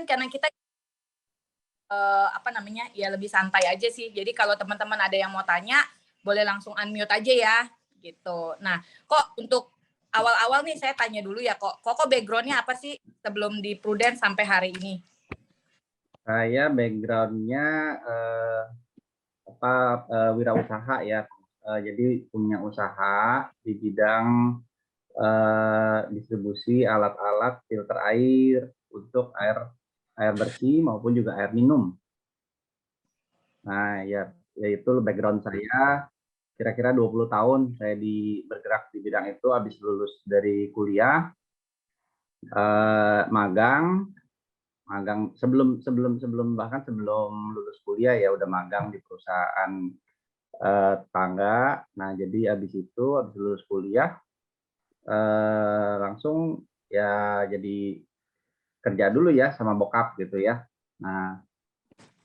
karena kita apa namanya, ya lebih santai aja sih. Jadi kalau teman-teman ada yang mau tanya, boleh langsung unmute aja ya, gitu. Nah, kok untuk awal-awal nih saya tanya dulu ya kok background-nya apa sih sebelum di Prudent sampai hari ini? Saya background-nya wirausaha ya. Jadi punya usaha di bidang distribusi alat-alat filter air untuk air bersih maupun juga air minum. Nah, ya itu background saya. Kira-kira 20 tahun saya bergerak di bidang itu habis lulus dari kuliah, magang bahkan sebelum lulus kuliah ya udah magang di perusahaan tangga. Nah, jadi habis lulus kuliah langsung ya jadi kerja dulu ya sama bokap gitu ya. Nah,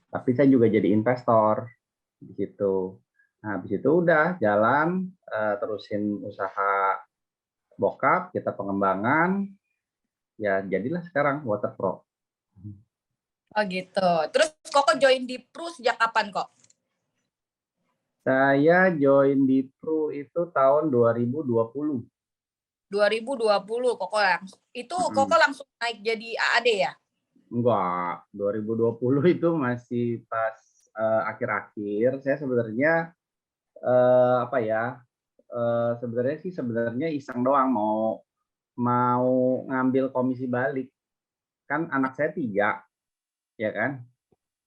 tapi saya juga jadi investor di situ. Nah, habis itu udah jalan terusin usaha bokap, kita pengembangan, ya jadilah sekarang Waterpro. Oh gitu. Terus Koko join di Pru sejak kapan kok? Saya join di Pru itu tahun 2020. 2020 Koko langsung. Itu Koko langsung naik jadi AAD ya? Enggak, 2020 itu masih pas akhir-akhir. Saya sebenarnya apa ya? Sebenarnya iseng doang mau ngambil komisi balik. Kan anak saya 3, ya kan?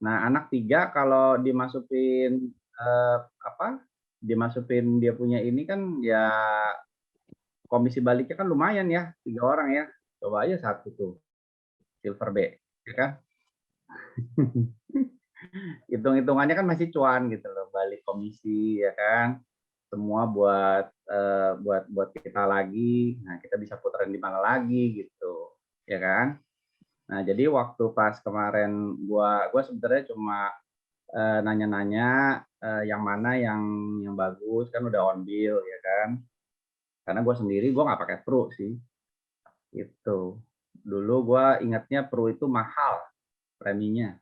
Nah, anak 3 kalau dimasukin dimasukin dia punya ini kan ya komisi baliknya kan lumayan ya, 3 orang ya. Coba aja satu tuh, Silver B, ya kan? Hitung-hitungannya kan masih cuan gitu loh, balik komisi ya kan. Semua buat kita lagi. Nah, kita bisa puterin di mana lagi gitu, ya kan? Nah, jadi waktu pas kemarin gua sebenarnya cuma nanya-nanya yang mana yang bagus kan udah on bill ya kan. Karena gue sendiri gue nggak pakai Pro sih. Itu. Dulu gue ingatnya Pro itu mahal preminya,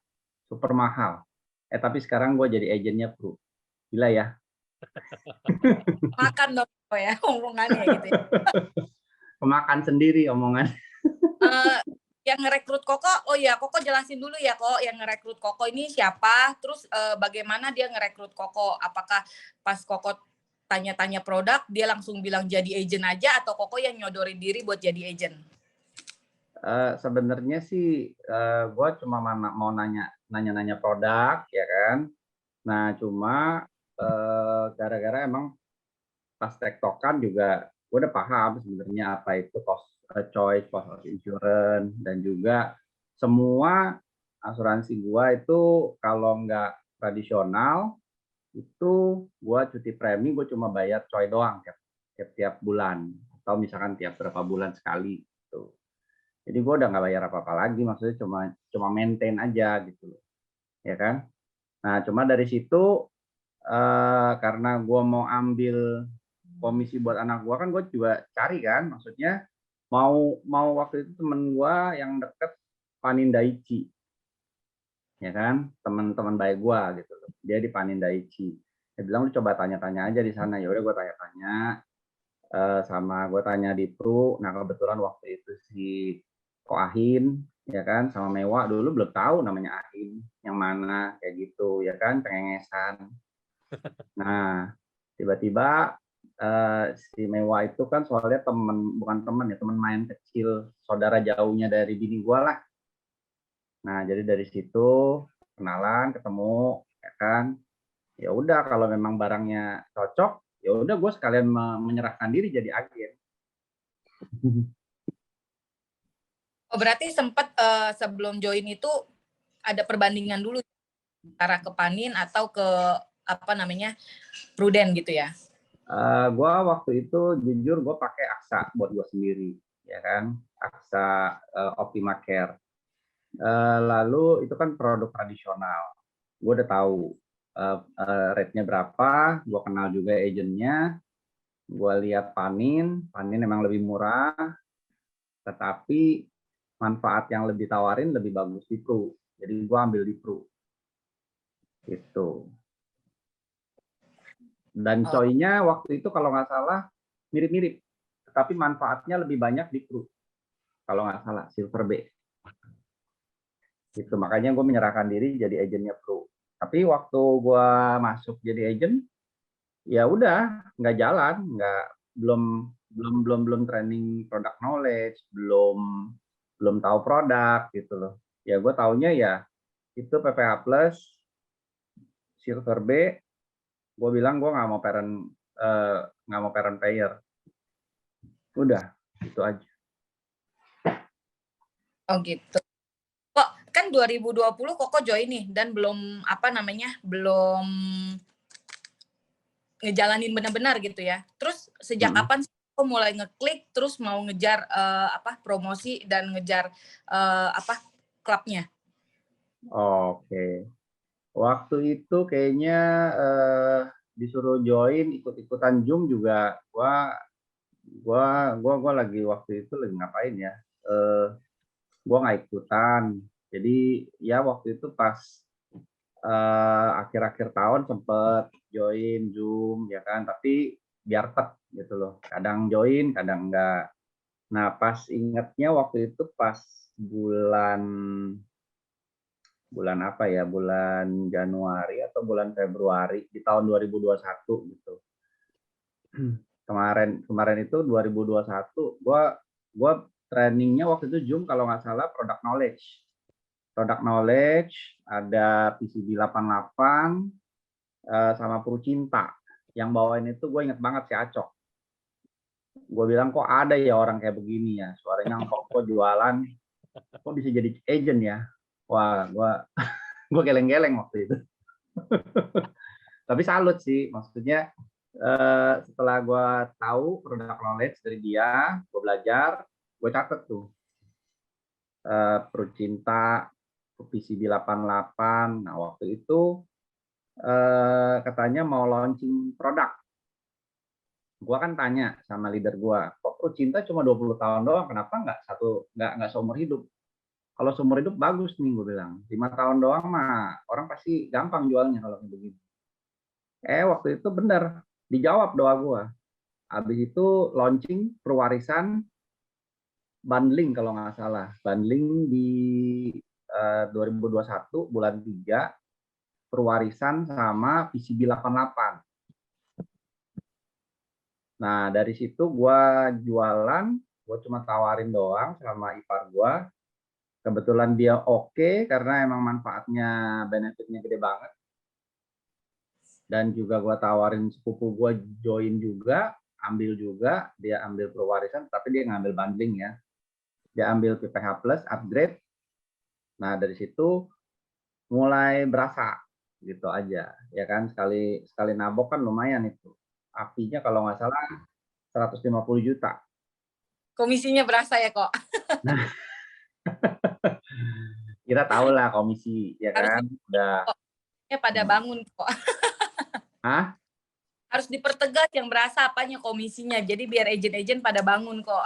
super mahal. Tapi sekarang gue jadi agennya Pro. Gila ya. Makan dong ya omongannya gitu ya. Kemakan sendiri omongan. Yang ngerekrut Koko, oh ya Koko jelasin dulu ya kok, yang ngerekrut Koko ini siapa, terus bagaimana dia ngerekrut Koko, apakah pas Koko tanya-tanya produk, dia langsung bilang jadi agent aja, atau Koko yang nyodorin diri buat jadi agent? Sebenarnya sih gue cuma mau nanya-nanya produk ya kan. Nah cuma gara-gara emang pas tektokan juga gue udah paham sebenarnya apa itu cost choice, cost of insurance, dan juga semua asuransi gue itu kalau nggak tradisional itu gue cuti premi gue cuma bayar coy doang tiap bulan atau misalkan tiap berapa bulan sekali gitu. Jadi gue udah nggak bayar apa-apa lagi, maksudnya cuma maintain aja gitu loh, ya kan. Nah cuma dari situ karena gue mau ambil komisi buat anak gue kan gue juga cari kan, maksudnya mau waktu itu temen gue yang deket Panindaichi, ya kan, teman-teman baik gue gitu loh, dia di Panindaichi. Dia bilang lu coba tanya-tanya aja di sana. Ya udah gue tanya-tanya sama gue tanya di Pru. Nah kebetulan waktu itu si Ko Ahin ya kan sama Mewah, dulu belum tahu namanya Ahin yang mana kayak gitu ya kan, cengengesan. Nah tiba-tiba si Mewah itu kan soalnya bukan teman ya, teman main kecil, saudara jauhnya dari bini gue lah. Nah jadi dari situ kenalan, ketemu ya kan. Ya udah kalau memang barangnya cocok, ya udah gue sekalian menyerahkan diri jadi agen. Oh berarti sempat sebelum join itu ada perbandingan dulu antara ke Panin atau ke apa namanya Prudent gitu ya? Gue waktu itu jujur gue pakai Aksa buat gue sendiri, ya kan, Aksa Optima Care. Lalu itu kan produk tradisional, gue udah tahu rate-nya berapa, gue kenal juga agennya, gue lihat Panin memang lebih murah, tetapi manfaat yang lebih tawarin lebih bagus di Pru. Jadi gue ambil di Pru. Gitu. Dan Oh, coy-nya waktu itu kalau nggak salah mirip-mirip. Tapi manfaatnya lebih banyak di Pru. Kalau nggak salah, Silver B. Gitu. Makanya gue menyerahkan diri jadi agennya Pru. Tapi waktu gue masuk jadi agent, ya udah nggak jalan, nggak belum training product knowledge, belum tahu produk gitu loh. Ya gue taunya ya itu PPH Plus, Silver B, gue bilang gue nggak mau parent payer. Udah itu aja. oh gitu. Kok kan 2020 Koko join nih dan belum apa namanya belum ngejalanin benar-benar gitu ya. Terus sejak Mm-mm. kapan sih Koko mulai ngeklik terus mau ngejar apa promosi dan ngejar apa klubnya? Oke. Waktu itu kayaknya disuruh join ikut-ikutan Zoom juga. Gua lagi waktu itu lagi ngapain ya? Eh, gua nggak ikutan. Jadi ya waktu itu pas akhir-akhir tahun sempet join Zoom ya kan, tapi biar tek gitu loh. Kadang join, kadang enggak. Nah, pas ingetnya waktu itu pas bulan bulan apa ya? Bulan Januari atau bulan Februari di tahun 2021 gitu. Kemarin itu 2021 gua trainingnya waktu itu Zoom kalau nggak salah product knowledge. Product knowledge ada PCB 88 sama Purcinta. Yang bawain itu gue inget banget si Acok. Gue bilang kok ada ya orang kayak begini ya. Suaranya kok jualan, kok bisa jadi agent ya. Wah, gue geleng-geleng waktu itu. Tapi salut sih, maksudnya setelah gue tahu produk knowledge dari dia, gue belajar, gue catet tuh Purcinta, PCB 88. Nah waktu itu katanya mau launching produk. Gua kan tanya sama leader gua, kok Pro Cinta cuma 20 tahun doang, kenapa nggak seumur hidup? Kalau seumur hidup bagus nih, gue bilang. 5 tahun doang mah orang pasti gampang jualnya kalau kayak begini. Waktu itu bener, dijawab doa gua. Habis itu launching perwarisan bundling kalau nggak salah. Bundling di 2021 bulan 3, perwarisan sama PCB 88. Nah, dari situ gue jualan, gue cuma tawarin doang sama ipar gue. Kebetulan dia oke karena emang manfaatnya, benefitnya gede banget. Dan juga gue tawarin sepupu gue join juga, ambil juga, dia ambil perwarisan, tapi dia ngambil bundling ya. Dia ambil PPH Plus, upgrade. Nah, dari situ mulai berasa gitu aja. Ya kan, sekali nabok kan lumayan itu. Apinya kalau nggak salah 150 juta. Komisinya berasa ya kok. Nah, kita tahu lah komisi, ya Harus kan? Udah. pada bangun kok. Hah? Harus dipertegas yang berasa apanya komisinya. Jadi biar agent-agent pada bangun kok.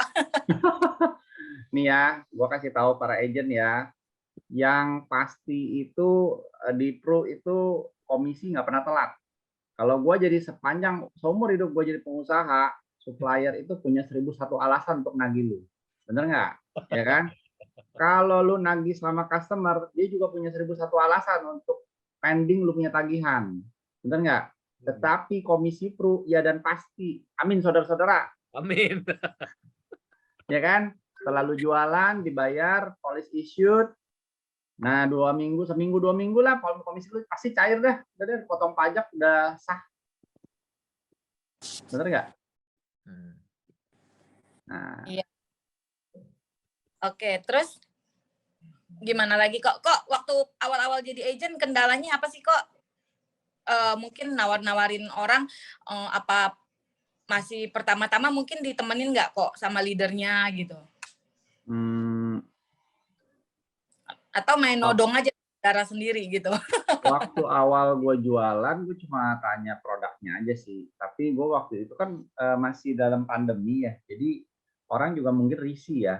Nih ya, gua kasih tahu para agent ya. Yang pasti itu di Pro itu komisi nggak pernah telat. Kalau gua jadi sepanjang seumur hidup gua jadi pengusaha, supplier itu punya 1001 alasan untuk nagih lu. Bener nggak? Ya kan? Kalau lu nagih sama customer, dia juga punya 1001 alasan untuk pending lu punya tagihan. Bener nggak? Tetapi komisi Pro, ya dan pasti. Amin, saudara-saudara. Amin. Ya kan? Setelah lu jualan, dibayar, police issued. Nah, seminggu 2 minggu lah, komisi lu pasti cair dah. Udah deh, potong pajak, udah sah. Bener nggak? Nah, Iya. Oke, terus gimana lagi kok? Kok waktu awal-awal jadi agent kendalanya apa sih kok? Mungkin nawar-nawarin orang apa masih pertama-tama mungkin ditemenin nggak kok sama leadernya gitu? Atau main nodong aja cara sendiri gitu? waktu awal gue jualan, gue cuma tanya produknya aja sih. Tapi gue waktu itu kan masih dalam pandemi ya, jadi orang juga mungkin risih ya.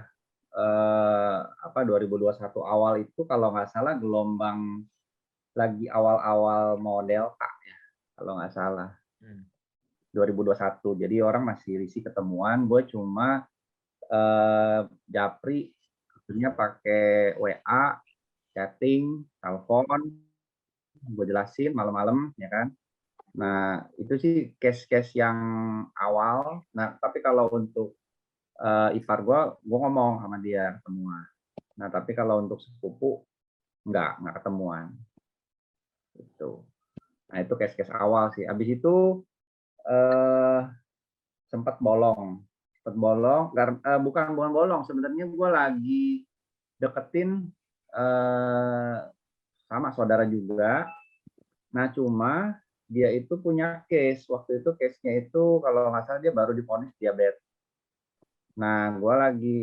apa 2021 awal itu kalau nggak salah gelombang lagi awal-awal mau Delta ya, kalau nggak salah. 2021. Jadi orang masih risih ketemuan. Gue cuma japri akhirnya pakai WA, chatting, telepon, gue jelasin malam-malam ya kan. Nah, itu sih case-case yang awal. Nah, tapi kalau untuk ipar gue ngomong sama dia semua. Nah, tapi kalau untuk sepupu nggak ketemuan. Gitu. Nah, itu case-case awal sih. Habis itu eh, sempat bolong. Sempat bolong, bukan bolong. Sebenarnya gue lagi deketin sama saudara juga. Nah, cuma dia itu punya case. Waktu itu case-nya itu kalau nggak salah dia baru divonis diabetes. Nah, gue lagi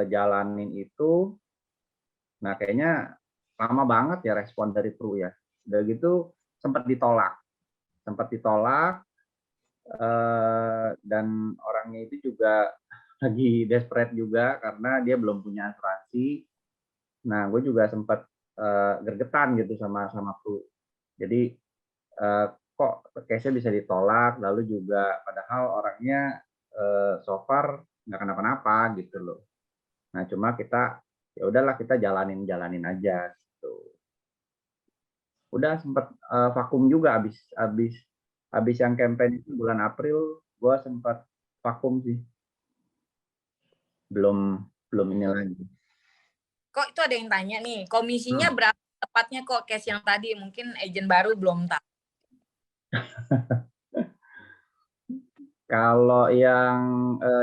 jalanin itu. Nah, kayaknya lama banget ya respon dari Pru ya. Udah gitu sempat ditolak. Sempat ditolak dan orangnya itu juga lagi desperate juga karena dia belum punya asuransi. Nah, gue juga sempat gergetan gitu sama Pru. Jadi kok case-nya bisa ditolak, lalu juga padahal orangnya so far nggak kenapa-napa gitu loh. Nah, cuma kita ya udahlah kita jalanin aja gitu. Udah sempat vakum juga habis yang campaign itu bulan April, gue sempat vakum sih. Belum ini lagi. Kok itu ada yang tanya nih, komisinya berapa tepatnya kok case yang tadi? Mungkin agent baru belum tahu. Kalau yang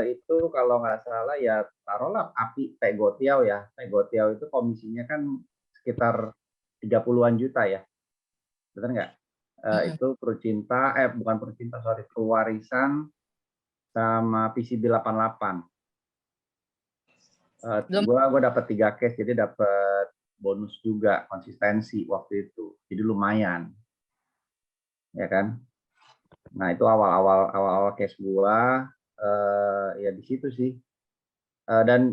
itu kalau nggak salah ya taruhlah API Pegotiao ya. Pegotiao itu komisinya kan sekitar 30-an juta ya. Benar nggak? Itu Percinta, bukan Percinta, sorry, Perwarisan sama PCB 88. Gua dapat 3 case, jadi dapat bonus juga konsistensi waktu itu. Jadi lumayan. Ya kan? Nah, itu awal case gua ya di situ sih. Dan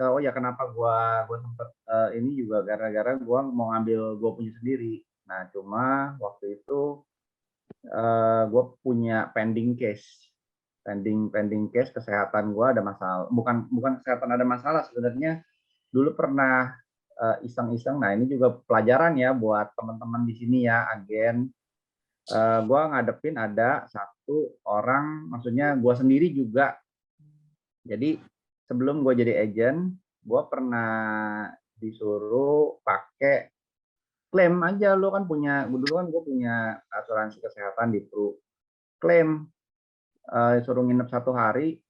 oh ya kenapa gua sempet ini juga gara-gara gua mau ngambil gua punya sendiri. Nah, cuma waktu itu gue punya pending case kesehatan gue ada masalah, bukan kesehatan ada masalah sebenarnya. Dulu pernah iseng-iseng. Nah, ini juga pelajaran ya buat teman-teman di sini ya, agen. Gue ngadepin ada satu orang, maksudnya gue sendiri juga. Jadi sebelum gue jadi agent, gue pernah disuruh pakai klaim aja. Lo kan punya, dulu kan gue punya asuransi kesehatan di Pru. Klaim suruh nginep 1 hari.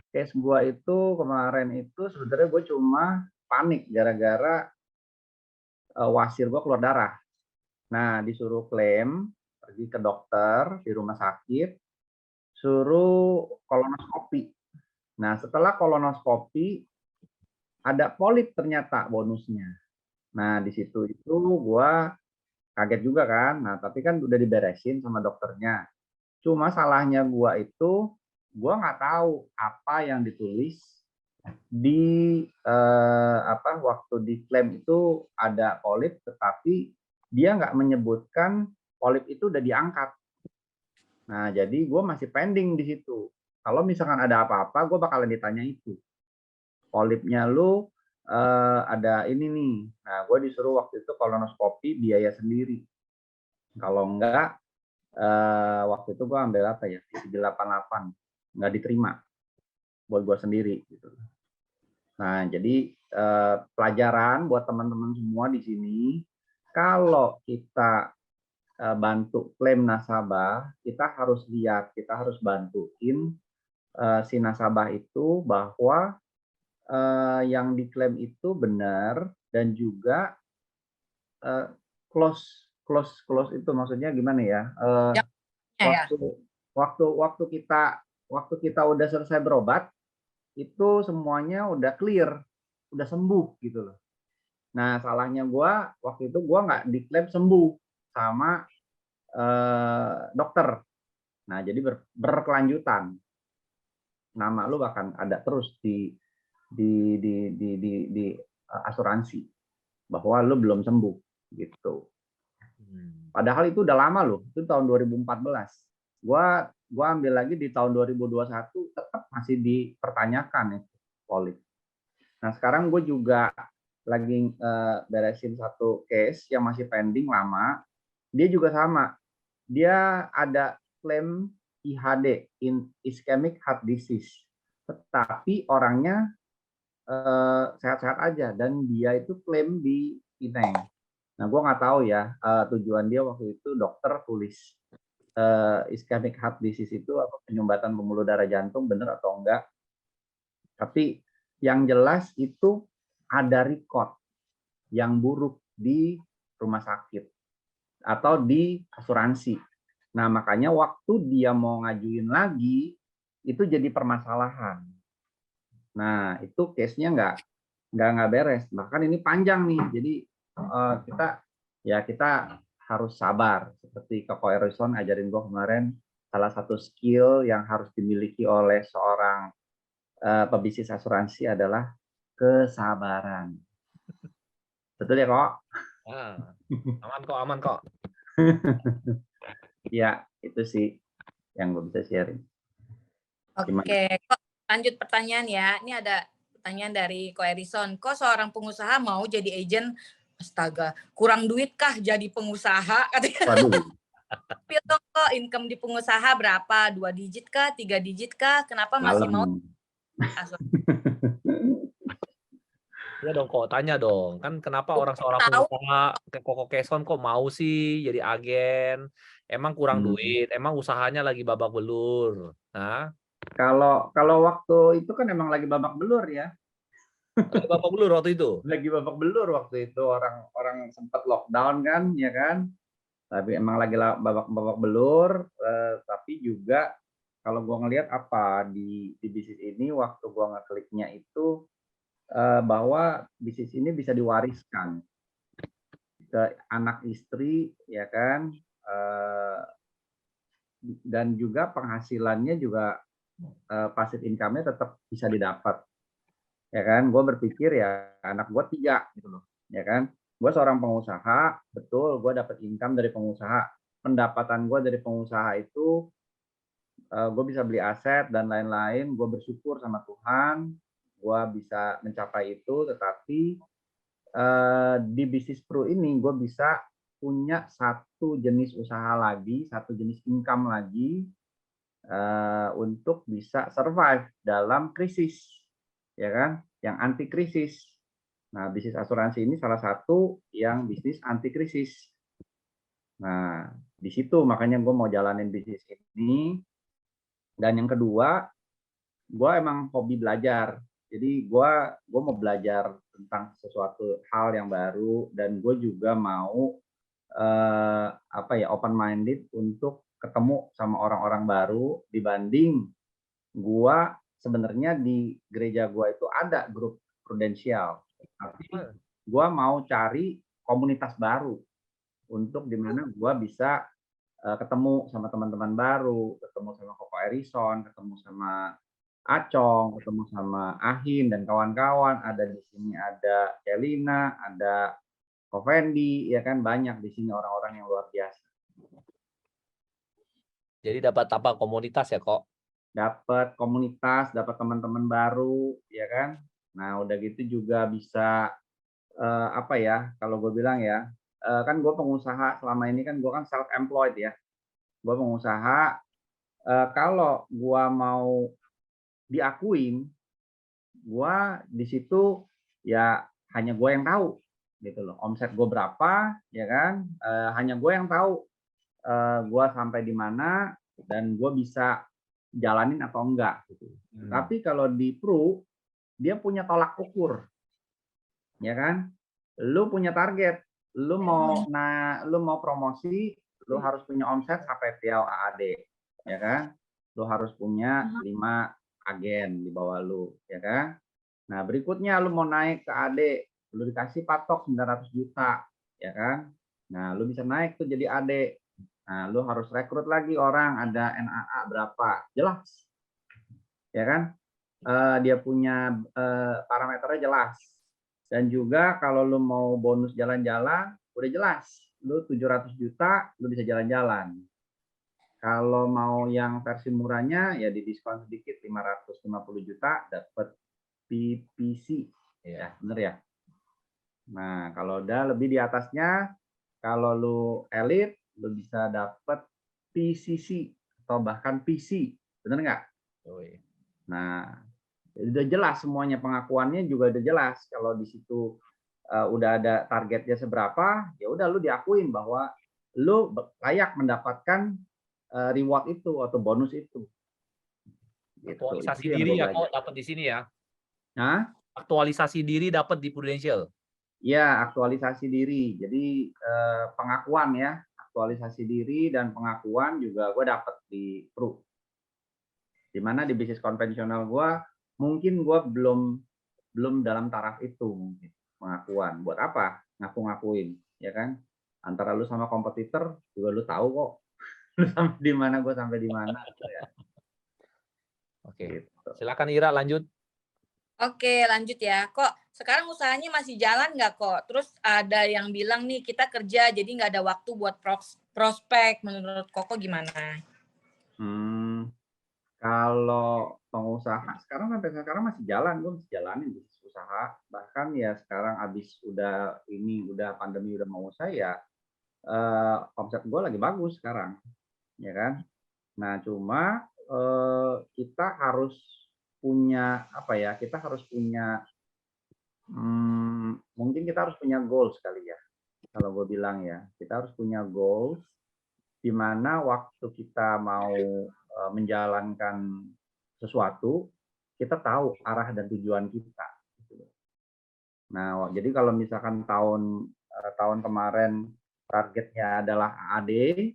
Case gue itu kemarin itu sebenarnya gue cuma panik gara-gara wasir gue keluar darah. Nah, disuruh klaim, pergi ke dokter di rumah sakit, suruh kolonoskopi. Nah, setelah kolonoskopi ada polip ternyata bonusnya. Nah, di situ itu gue kaget juga kan. Nah, tapi kan udah diberesin sama dokternya. Cuma salahnya gue itu gue nggak tahu apa yang ditulis di waktu diklaim itu ada polip, tetapi dia nggak menyebutkan polip itu udah diangkat. Nah, jadi gue masih pending di situ. Kalau misalkan ada apa-apa, gue bakalan ditanya itu. Polipnya lu ada ini nih. Nah, gue disuruh waktu itu kolonoskopi biaya sendiri. Kalau enggak, waktu itu gue ambil apa ya, 88, nggak diterima buat gue sendiri gitu. Nah, jadi pelajaran buat teman-teman semua di sini, kalau kita bantu klaim nasabah, kita harus lihat, kita harus bantuin si nasabah itu bahwa yang diklaim itu benar dan juga close itu maksudnya gimana ya? Ya. Waktu kita udah selesai berobat, itu semuanya udah clear, udah sembuh gitu loh. Nah, salahnya gue waktu itu gue nggak diklaim sembuh sama dokter. Nah, jadi berkelanjutan. Nama lu bahkan ada terus di asuransi bahwa lu belum sembuh gitu. Padahal itu udah lama loh, itu tahun 2014. Gua ambil lagi di tahun 2021 tetap masih dipertanyakan itu polip. Nah, sekarang gue juga lagi beresin satu case yang masih pending lama. Dia juga sama. Dia ada klaim IHD, ischemic heart disease. Tetapi orangnya sehat-sehat aja dan dia itu klaim di Pineng. Nah, gue nggak tahu ya tujuan dia waktu itu dokter tulis ischemic heart disease itu apa penyumbatan pembuluh darah jantung bener atau enggak. Tapi yang jelas itu ada record yang buruk di rumah sakit atau di asuransi. Nah, makanya waktu dia mau ngajuin lagi itu jadi permasalahan. Nah, itu case-nya nggak beres. Bahkan ini panjang nih. Jadi kita harus sabar. Seperti Koko Erison ajarin gue kemarin, salah satu skill yang harus dimiliki oleh seorang pebisnis asuransi adalah kesabaran. Betul ya, Kok? Aman kok. Ya, itu sih yang gue bisa sharing. Oke, kok lanjut pertanyaan ya. Ini ada pertanyaan dari Ko Erison. Kok seorang pengusaha mau jadi agent? Astaga, kurang duit kah jadi pengusaha? Waduh. Pil dong kok, income di pengusaha berapa? 2 digit kah? 3 digit kah? Kenapa masih mau? Ya dong kok, tanya dong. Kan kenapa seorang pengusaha kayak Koko Keson kok mau sih jadi agen? Emang kurang duit? Emang usahanya lagi babak belur? Nah, Kalau waktu itu kan emang lagi babak belur ya. lagi babak belur waktu itu. Lagi babak belur waktu itu, orang sempat lockdown kan, ya kan. Tapi emang lagi babak belur. Tapi juga kalau gua ngelihat apa di bisnis ini, waktu gua ngekliknya itu bahwa bisnis ini bisa diwariskan ke anak istri, ya kan. Dan juga penghasilannya juga passive income-nya tetap bisa didapat, ya kan. Gue berpikir ya anak gue 3 gitu loh, ya kan. Gue seorang pengusaha, betul, gue dapat income dari pengusaha. Pendapatan gue dari pengusaha itu gue bisa beli aset dan lain-lain. Gue bersyukur sama Tuhan, gue bisa mencapai itu. Tetapi di bisnis pro ini gue bisa punya satu jenis usaha lagi, satu jenis income lagi untuk bisa survive dalam krisis, ya kan, yang anti krisis. Nah, bisnis asuransi ini salah satu yang bisnis anti krisis. Nah, di situ makanya gue mau jalanin bisnis ini. Dan yang kedua, gue emang hobi belajar. Jadi gue mau belajar tentang sesuatu hal yang baru dan gue juga mau open minded untuk ketemu sama orang-orang baru dibanding gua sebenarnya di gereja gua itu ada grup prudensial, tapi gua mau cari komunitas baru untuk dimana gua bisa ketemu sama teman-teman baru, ketemu sama Koko Erison, ketemu sama Acong, ketemu sama Ahim dan kawan-kawan. Ada di sini ada Elina, ada Kovendi, ya kan, banyak di sini orang-orang yang luar biasa. Jadi dapat apa komunitas ya kok? Dapat komunitas, dapat teman-teman baru, ya kan. Nah, udah gitu juga bisa kalau gue bilang ya, kan gue pengusaha selama ini kan gue kan self employed ya. Gue pengusaha, kalau gue mau diakuin, gue di situ ya hanya gue yang tahu gitu loh. Omset gue berapa, ya kan? Hanya gue yang tahu gue sampai di mana dan gue bisa jalanin atau enggak gitu. Tapi kalau di Pro dia punya tolak ukur, ya kan? Lu punya target, lu mau promosi, lu harus punya omset sampai piau AAD, ya kan? Lu harus punya 5 agen di bawah lu, ya kan? Nah, berikutnya lu mau naik ke AD, lu dikasih patok 900 juta, ya kan? Nah, lu bisa naik tuh jadi AD. Nah, lu harus rekrut lagi orang, ada NAA berapa, jelas, ya kan? dia punya parameternya jelas. Dan juga kalau lu mau bonus jalan-jalan, udah jelas. Lu 700 juta, lu bisa jalan-jalan. Kalau mau yang versi murahnya, ya didiskon sedikit, 550 juta, dapat PPC. Ya, bener ya? Nah, kalau udah lebih di atasnya, kalau lu elit, lu bisa dapat PCC atau bahkan PC. Bener nggak? Nah, udah jelas semuanya, pengakuannya juga udah jelas. Kalau di situ udah ada targetnya seberapa, ya udah lu diakuin bahwa lu layak mendapatkan reward itu atau bonus itu. Gitu. Aktualisasi Itu yang diri gua ya belajar. kok dapat di sini ya. Nah, Aktualisasi diri dapat di Prudential. ya aktualisasi diri. Jadi pengakuan ya, aktualisasi diri dan pengakuan juga gue dapat di Pru. Dimana di bisnis konvensional gue mungkin gue belum dalam taraf itu mungkin pengakuan. Buat apa ngaku-ngakuin, ya kan? Antara lu sama kompetitor juga lu tahu kok. Lu sampai di mana, gue sampai di mana. Ya. Oke. Gitu. Silakan Ira lanjut. Oke, lanjut ya. Kok sekarang usahanya masih jalan nggak kok? Terus ada yang bilang nih kita kerja jadi nggak ada waktu buat prospek. Menurut Koko gimana? Kalau pengusaha sekarang sampai sekarang masih jalan, gue masih jalanin bisnis usaha. Bahkan ya sekarang abis udah pandemi udah mau usai ya, omset gue lagi bagus sekarang, ya kan? Nah cuma kita harus punya apa ya? Kita harus punya mungkin kita harus punya goals kali ya. Kalau gue bilang ya, kita harus punya goals di mana waktu kita mau menjalankan sesuatu, kita tahu arah dan tujuan kita. Nah, jadi kalau misalkan tahun kemarin targetnya adalah AAD,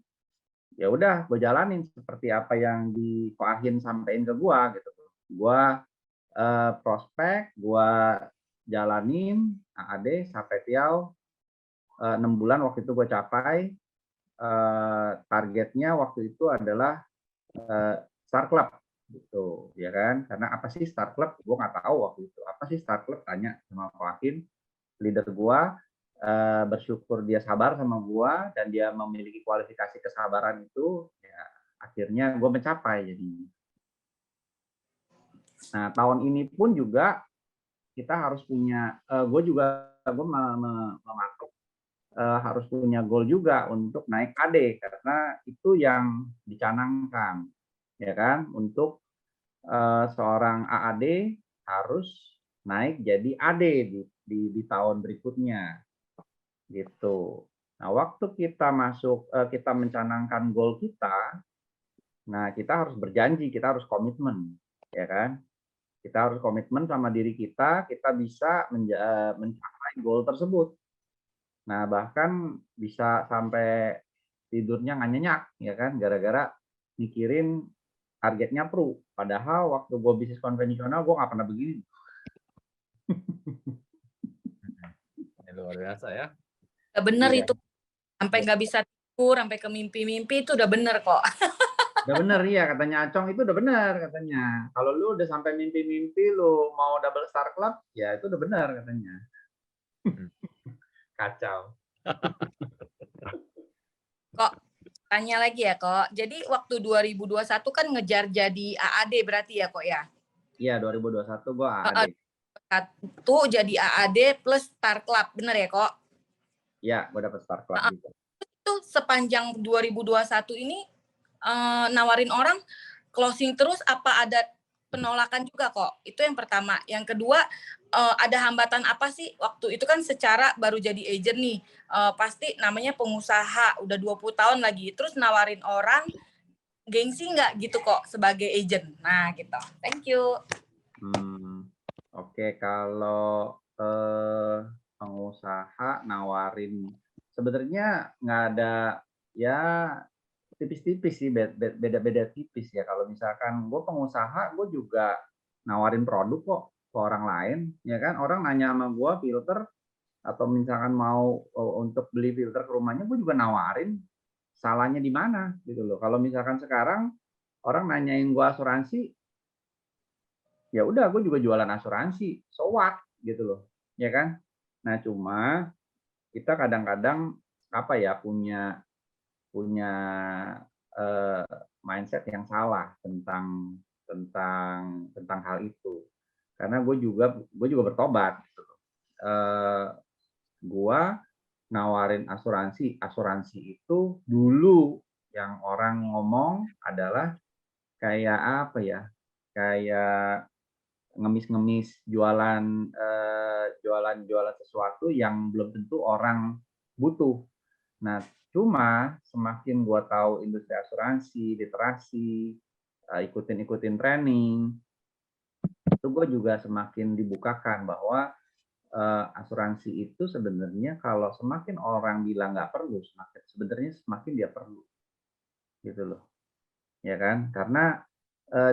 ya udah gue jalanin seperti apa yang di Koahin sampaikan ke gue gitu. Gue prospek, gue jalanin AAD sampai Tiau 6 bulan waktu itu gue capai. Targetnya waktu itu adalah Star Club gitu, ya kan? Karena apa sih Star Club? Gue nggak tahu waktu itu. Apa sih Star Club? Tanya sama Joaquin, leader gue. Bersyukur dia sabar sama gue dan dia memiliki kualifikasi kesabaran itu. Ya, akhirnya gue mencapai jadi. Nah tahun ini pun juga kita harus punya. Gue mematok harus punya goal juga untuk naik AD karena itu yang dicanangkan, ya kan? Untuk seorang AAD harus naik jadi AD di tahun berikutnya, gitu. Nah, waktu kita kita mencanangkan goal kita, nah kita harus berjanji, kita harus komitmen, ya kan? Kita harus komitmen sama diri kita bisa mencapai goal tersebut. Nah, bahkan bisa sampai tidurnya nggak nyenyak, ya kan? Gara-gara mikirin targetnya Pru. Padahal waktu gue bisnis konvensional, gue nggak pernah begini. Ini luar biasa ya. Udah bener Iya. itu. Sampai nggak bisa tidur, sampai ke mimpi-mimpi itu udah bener kok. Udah bener, ya katanya Acong itu udah bener katanya. Kalau lu udah sampai mimpi-mimpi, lu mau double Star Club, ya itu udah bener katanya. Kacau. Kok tanya lagi ya kok. Jadi waktu 2021 kan ngejar jadi AAD berarti ya kok ya? Iya, 2021 gue AAD. Satu jadi AAD plus Star Club, bener ya kok? Iya, gue dapet Star Club juga. Itu sepanjang 2021 ini nawarin orang closing terus apa ada penolakan juga kok? Itu yang pertama. Yang kedua, ada hambatan apa sih? Waktu itu kan secara baru jadi agent nih, pasti namanya pengusaha, udah 20 tahun lagi, terus nawarin orang, gengsi nggak gitu kok sebagai agent? Nah gitu, thank you. Oke, kalau pengusaha nawarin, sebenarnya nggak ada, ya tipis-tipis sih, beda-beda tipis ya. Kalau misalkan gue pengusaha, gue juga nawarin produk kok ke orang lain, ya kan? Orang nanya sama gue filter, atau misalkan mau untuk beli filter ke rumahnya, gue juga nawarin. Salahnya di mana gitu loh. Kalau misalkan sekarang orang nanyain gue asuransi, ya udah gue juga jualan asuransi, so what gitu loh, ya kan? Nah cuma kita kadang-kadang apa ya punya punya eh, mindset yang salah tentang hal itu. Karena gue juga bertobat. Gitu. Eh, gue nawarin asuransi, asuransi itu dulu yang orang ngomong adalah kayak apa ya? Kayak ngemis-ngemis jualan sesuatu yang belum tentu orang butuh. Nah, cuma semakin gua tahu industri asuransi, literasi, ikutin training, itu gue juga semakin dibukakan bahwa asuransi itu sebenarnya kalau semakin orang bilang nggak perlu, semakin dia perlu, gitu loh, ya kan? Karena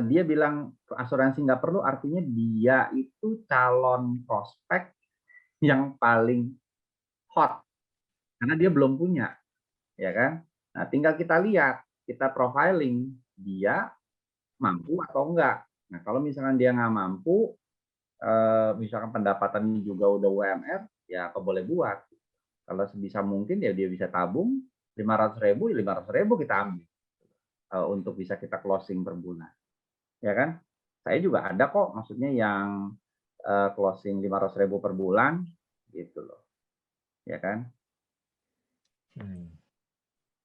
dia bilang asuransi nggak perlu, artinya dia itu calon prospek yang paling hot karena dia belum punya, ya kan? Nah, tinggal kita lihat, kita profiling dia mampu atau enggak. Nah, kalau misalkan dia nggak mampu, misalkan pendapatannya juga udah UMR, ya apa boleh buat. Kalau sebisa mungkin ya dia bisa tabung 500.000, 500.000 kita ambil untuk bisa kita closing per bulan, ya kan? Saya juga ada kok, maksudnya yang closing 500.000 per bulan, gitu loh, ya kan?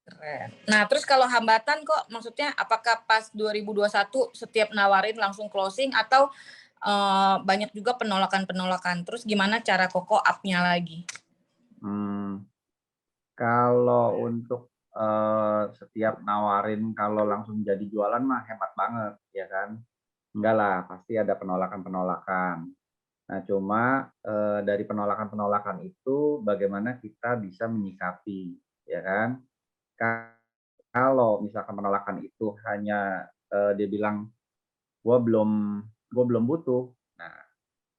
Keren. Nah, terus kalau hambatan kok maksudnya apakah pas 2021 setiap nawarin langsung closing atau banyak juga penolakan-penolakan? Terus gimana cara Koko up-nya lagi? Kalau untuk setiap nawarin kalau langsung jadi jualan mah hebat banget, ya kan? Enggak lah, pasti ada penolakan-penolakan. Nah, cuma dari penolakan-penolakan itu bagaimana kita bisa menyikapi, ya kan? Kalau misalkan penolakan itu hanya dia bilang gue belum gue belum butuh, nah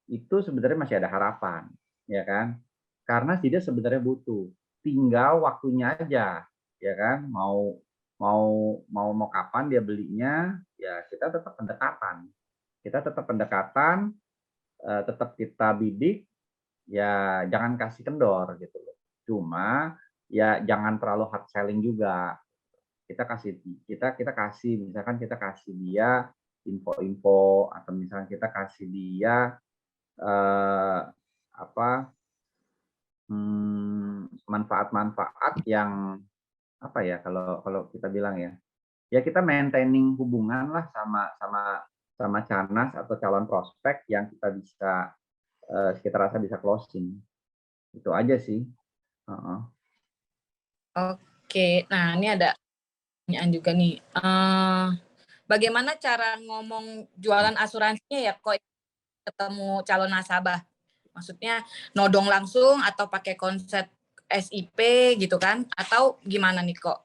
itu sebenarnya masih ada harapan, ya kan? Karena dia sebenarnya butuh, tinggal waktunya aja, ya kan? Mau kapan dia belinya, ya kita tetap pendekatan, tetap kita bidik, ya jangan kasih kendor gitu loh. Cuma ya jangan terlalu hard selling juga. Kita kasih misalkan kita kasih dia info-info atau misalkan kita kasih dia apa manfaat-manfaat yang apa ya kalau kalau kita bilang ya kita maintaining hubungan lah sama canas atau calon prospek yang kita rasa bisa closing, itu aja sih. Oke, nah ini ada pertanyaan juga nih. Bagaimana cara ngomong jualan asuransinya ya kok ketemu calon nasabah? Maksudnya nodong langsung atau pakai konsep SIP gitu kan? Atau gimana nih kok?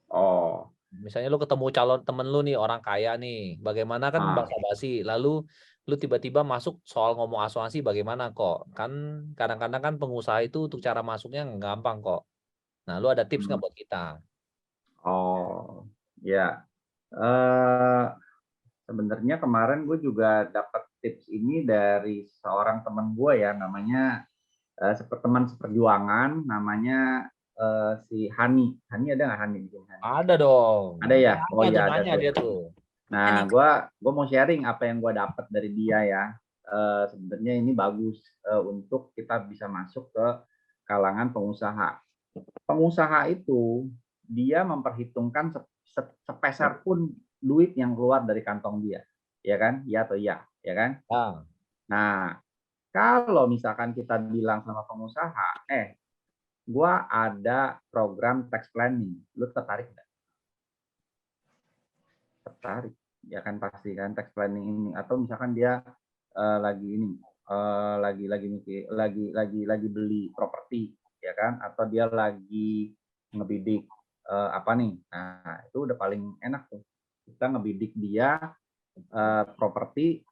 Oh, Misalnya lu ketemu calon temen lu nih orang kaya nih, bagaimana kan basa-basi, lalu lu tiba-tiba masuk soal ngomong asuransi bagaimana kok? Kan kadang-kadang kan pengusaha itu untuk cara masuknya nggak gampang kok. Nah, lu ada tips nggak buat kita? oh, ya. Eh, Sebenarnya kemarin gue juga dapat tips ini dari seorang teman gue ya, namanya teman seperjuangan, namanya si Hani. Hani ada nggak Hani di sini? Ada dong. Ada ya? Oh Ada tuh iya ada nanya tuh. dia tuh. Nah, gue mau sharing apa yang gue dapat dari dia ya. Sebenarnya ini bagus untuk kita bisa masuk ke kalangan pengusaha. Pengusaha itu dia memperhitungkan sepeser pun duit yang keluar dari kantong dia, ya kan? Ya atau ya kan? Ah, Nah, kalau misalkan kita bilang sama pengusaha, gua ada program tax planning, lu tertarik nggak? Tertarik, ya kan pasti kan tax planning ini. Atau misalkan dia lagi ini, lagi beli properti, ya kan? Atau dia lagi ngebidik apa nih? Nah, itu udah paling enak tuh. Kita ngebidik dia properti.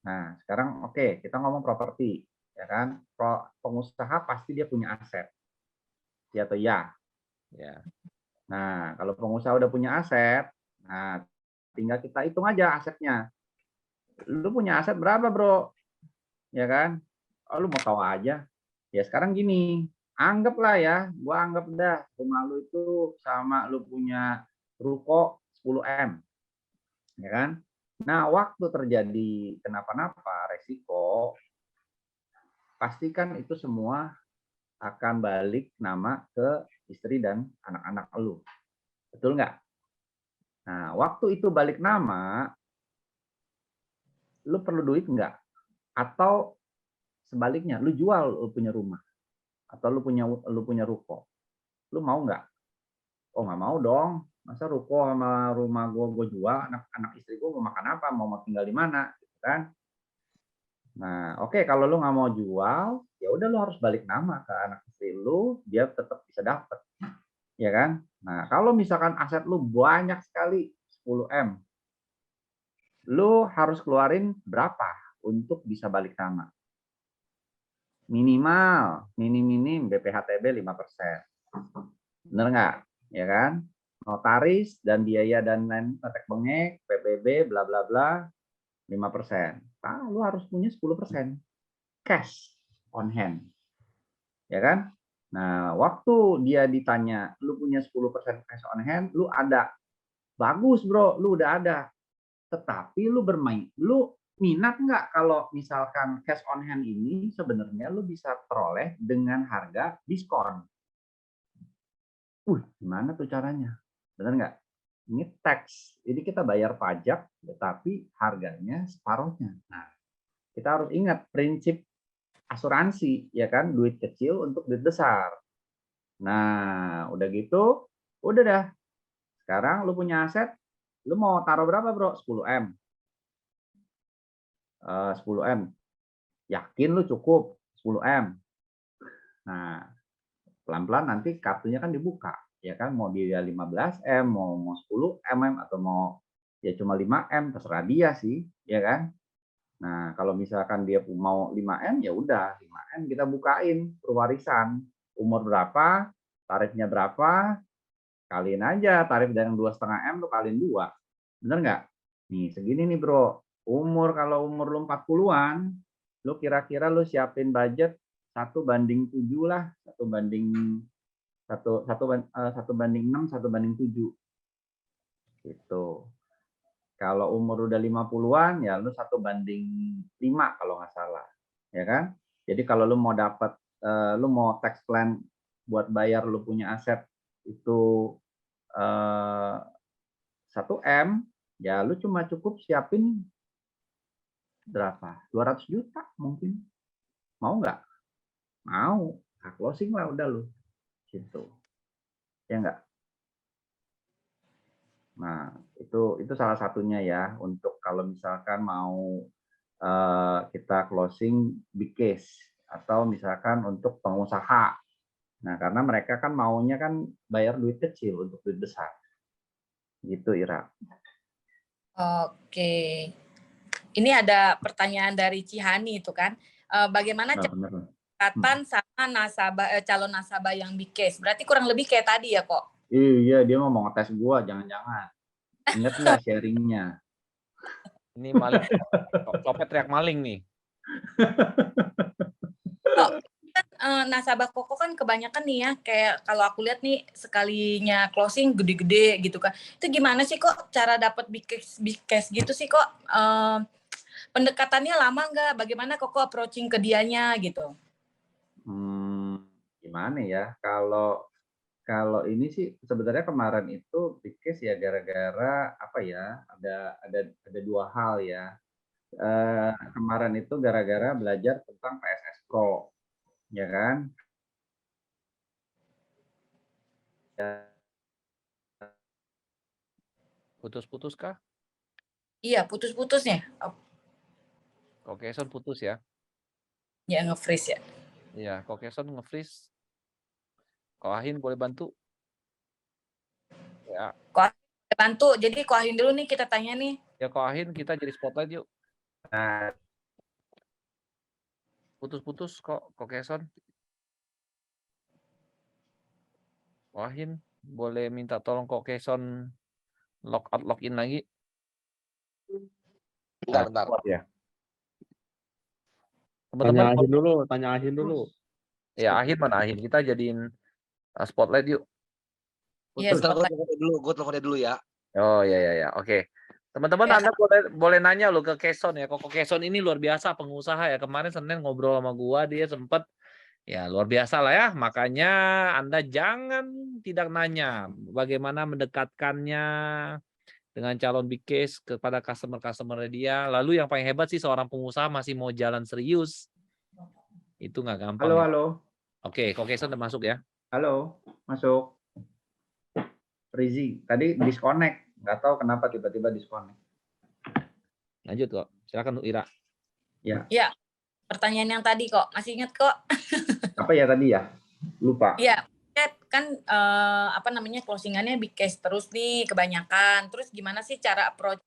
Nah, sekarang oke, kita ngomong properti, ya kan? Pengusaha pasti dia punya aset, ya atau ya? ya. Nah, kalau pengusaha udah punya aset, nah tinggal kita hitung aja asetnya. Lu punya aset berapa, Bro? Ya kan? Oh, lu mau tahu aja. Ya sekarang gini, anggaplah ya, gua anggap dah rumah lu itu sama lu punya ruko 10 M, ya kan? Nah, waktu terjadi kenapa-napa, resiko, pastikan itu semua akan balik nama ke istri dan anak-anak lu. Betul nggak? Nah, waktu itu balik nama, lu perlu duit nggak? Atau sebaliknya, lu jual lu punya rumah atau lu punya ruko, lu mau nggak? Oh nggak mau dong, masa ruko sama rumah gue jual, anak-anak istri gue mau makan apa, mau tinggal di mana, gitu kan? Nah, oke, kalau lu nggak mau jual, ya udah lu harus balik nama ke anak istri lu, dia tetap bisa dapat, ya kan? Nah, kalau misalkan aset lu banyak sekali, 10 M, lu harus keluarin berapa untuk bisa balik nama? Minimal, minim BPHTB 5%. Bener nggak? Ya kan? Notaris dan biaya dan lain tetek bengek, PBB, bla bla bla, 5%. Nah, lu harus punya 10% cash on hand. Ya kan? Nah, waktu dia ditanya, lu punya 10% cash on hand, lu ada. Bagus, Bro, lu udah ada. Tetapi lu bermain, lu minat nggak kalau misalkan cash on hand ini sebenarnya lu bisa peroleh dengan harga diskon. Gimana tuh caranya? Benar nggak? Ini tax, jadi kita bayar pajak, tetapi harganya separuhnya. Nah, kita harus ingat prinsip asuransi, ya kan? Duit kecil untuk duit besar. Nah, udah gitu, udah dah. Sekarang lu punya aset, lu mau taruh berapa, Bro? 10 M. 10 M. Yakin lu cukup 10 M? Nah, pelan-pelan nanti kartunya kan dibuka, ya kan? Mau dia 15 M, mau 10 M atau mau ya cuma 5 M, terserah dia sih, ya kan? Nah, kalau misalkan dia mau 5 M, ya udah 5 M kita bukain perwarisan. Umur berapa, tarifnya berapa, kaliin aja tarif dari 2,5 M lu kaliin 2. Bener nggak? Nih, segini nih, Bro. Kalau umur lu 40-an, lu kira-kira lu siapin budget 1:7 lah, 1:6, 1:7 gitu. Kalau umur udah 50-an, ya lu 1:5 kalau nggak salah, ya kan? Jadi kalau lu mau dapat, lu mau tax plan buat bayar lu punya aset itu 1 M, ya lu cuma cukup siapin berapa? 200 juta mungkin. Mau nggak? Mau. Nah, closing lah udah lu. Gitu. Ya nggak? Nah, itu salah satunya ya untuk kalau misalkan mau kita closing big case atau misalkan untuk pengusaha. Nah, karena mereka kan maunya kan bayar duit kecil untuk duit besar. Gitu, Ira. Oke. Ini ada pertanyaan dari Cihani itu kan. Bagaimana Nah, bener. catatan sama calon nasabah yang big case? Berarti kurang lebih kayak tadi ya kok. Iya, dia mau ngetes gua, jangan-jangan. Ingat nggak sharingnya? Ini maling, copet teriak maling nih. Kok kan nasabah Koko kan kebanyakan nih ya, kayak kalau aku lihat nih sekalinya closing gede-gede gitu kan. Itu gimana sih kok cara dapat big case gitu sih kok? Pendekatannya lama nggak? Bagaimana Koko approaching ke dianya gitu? Gimana ya? Kalau ini sih sebenarnya kemarin itu big case ya gara-gara apa ya? Ada dua hal ya. Kemarin itu gara-gara belajar tentang PSS Pro, ya kan? Ya, Putus-putus kah? Iya, putus-putusnya. Kokeson putus ya? Ya nge-freeze ya. Iya, Kokeson nge-freeze. Koahin boleh bantu? Ya, Bantu. Jadi Koahin dulu nih kita tanya nih. ya Koahin kita jadi spotlight yuk. nah, Putus-putus kok Kokeson. Koahin boleh minta tolong Kokeson log out login lagi. Bentar. Ya. Teman-teman, Tanya Ahin dulu. ya Ahin mana Ahin? Kita jadiin spotlight yuk. Iya, Bentar, gue spotlight. teleponnya dulu ya. Oh ya. Oke. Teman-teman Ya. Anda boleh nanya loh ke Keson ya. Koko Keson ini luar biasa pengusaha ya. Kemarin Senin ngobrol sama gua, dia sempet ya luar biasa lah ya. Makanya Anda jangan tidak nanya bagaimana mendekatkannya dengan calon big case kepada customer dia. Lalu yang paling hebat sih seorang pengusaha masih mau jalan serius. Itu nggak gampang. Halo, ya. halo. Oke, Koko Keson udah masuk ya. Halo, masuk. Rizi, tadi disconnect. Nggak tahu kenapa tiba-tiba disconnect. Lanjut kok. Silakan Ira. Ya, pertanyaan yang tadi kok. Masih ingat kok? Apa ya tadi ya? Lupa. Iya, kan closingannya big case terus nih kebanyakan. Terus gimana sih cara approach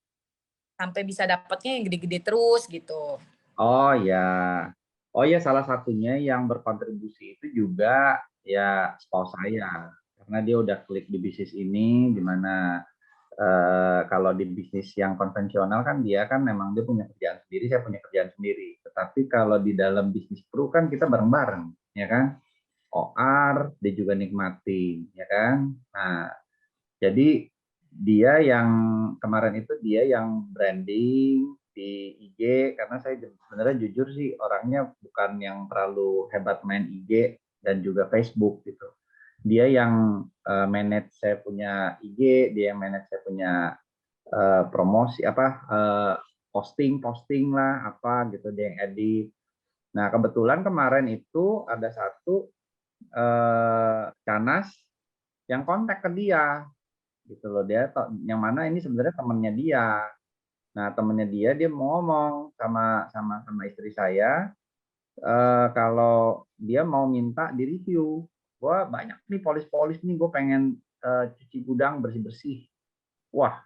sampai bisa dapatnya yang gede-gede terus gitu? Oh ya. Oh ya, salah satunya yang berkontribusi itu juga ya spouse saya. Karena dia udah klik di bisnis ini, di mana kalau di bisnis yang konvensional kan dia kan memang dia punya kerjaan sendiri, saya punya kerjaan sendiri. Tetapi kalau di dalam bisnis pro kan kita bareng-bareng, ya kan? OR, dia juga nikmatin, ya kan? Nah, jadi dia yang kemarin itu dia yang branding di IG, karena saya sebenarnya jujur sih orangnya bukan yang terlalu hebat main IG dan juga Facebook gitu. Dia yang manage saya punya IG, dia yang manage saya punya promosi posting lah apa gitu, dia yang edit. Nah kebetulan kemarin itu ada satu Canas yang kontak ke dia gitu loh, dia yang mana ini sebenarnya temannya dia. Nah temannya dia mau ngomong sama istri saya kalau dia mau minta di review. Gua banyak nih polis nih, gue pengen cuci gudang bersih. Wah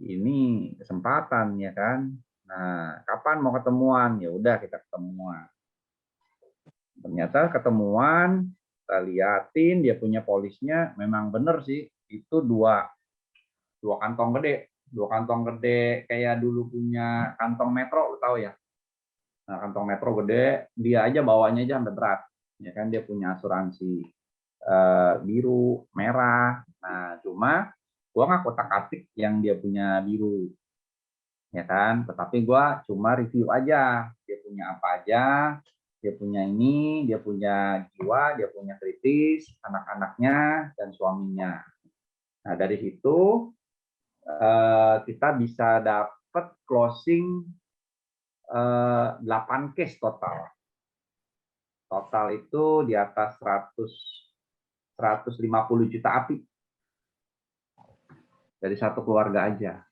ini kesempatan ya kan. Nah kapan mau ketemuan? Ya udah kita ketemuan. Ternyata ketemuan, kita liatin dia punya polisnya, memang bener sih itu dua kantong gede kayak dulu punya kantong metro, lo tahu ya. Nah kantong metro gede, dia aja bawanya aja sampai berat, ya kan. Dia punya asuransi biru merah. Nah cuma gua nggak kotak-atik yang dia punya biru, ya kan. Tetapi gua cuma review aja dia punya apa aja, dia punya ini, dia punya jiwa, dia punya kritis, anak-anaknya dan suaminya. Nah dari situ kita bisa dapat closing 8 case total. Total itu di atas 150 juta api dari satu keluarga aja.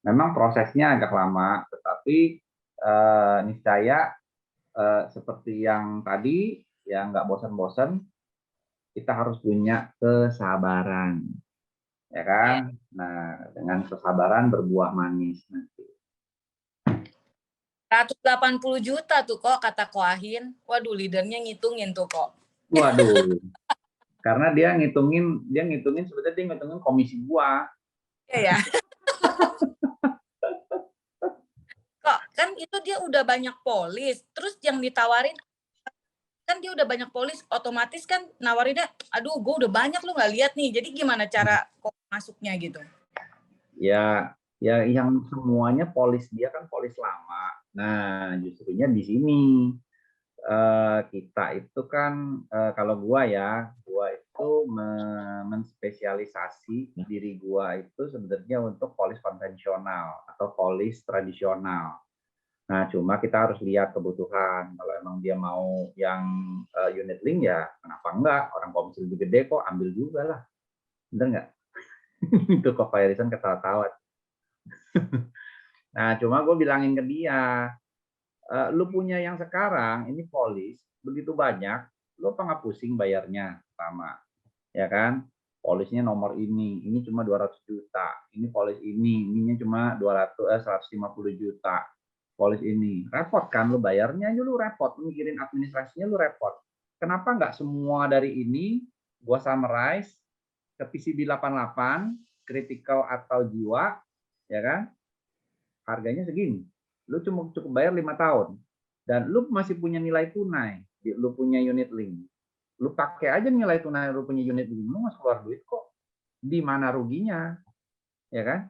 Memang prosesnya agak lama, tetapi niscaya seperti yang tadi, ya nggak bosan-bosan, kita harus punya kesabaran, ya kan? Nah, dengan kesabaran berbuah manis nanti. 180 juta tuh kok kata Koahin. Waduh, leadernya ngitungin tuh kok. Waduh. Karena dia ngitungin sebetulnya dia ngitungin komisi gua. Iya ya. Kok kan itu dia udah banyak polis, terus yang ditawarin kan dia udah banyak polis, otomatis kan nawarinnya, aduh gue udah banyak lu nggak lihat nih, jadi gimana cara kok masuknya gitu? Ya yang semuanya polis dia kan polis lama. Nah justrunya di sini kita itu kan kalau gua itu menspesialisasi diri gua itu sebenarnya untuk polis konvensional atau polis tradisional. Nah, cuma kita harus lihat kebutuhan. Kalau emang dia mau yang unit link ya kenapa enggak? Orang komisi lebih gede kok ambil juga lah. Bener nggak? Itu kok Pak Irisan ketawa-tawa. Nah, cuma gue bilangin ke dia, lu punya yang sekarang, ini polis, begitu banyak, lu apa nggak pusing bayarnya pertama, ya kan? Polisnya nomor ini cuma 200 juta, ini polis ininya cuma 150 juta, polis ini. Repot kan, lu bayarnya aja lu repot, lu mikirin administrasinya lu repot. Kenapa nggak semua dari ini, gua summarize ke PCB 88, critical atau jiwa, ya kan? harganya segini. Lu cuma cukup bayar 5 tahun. Dan lu masih punya nilai tunai. Lu punya unit link. Lu pakai aja nilai tunai lu punya unit link. Lu nggak keluar duit kok. Di mana ruginya? Ya kan?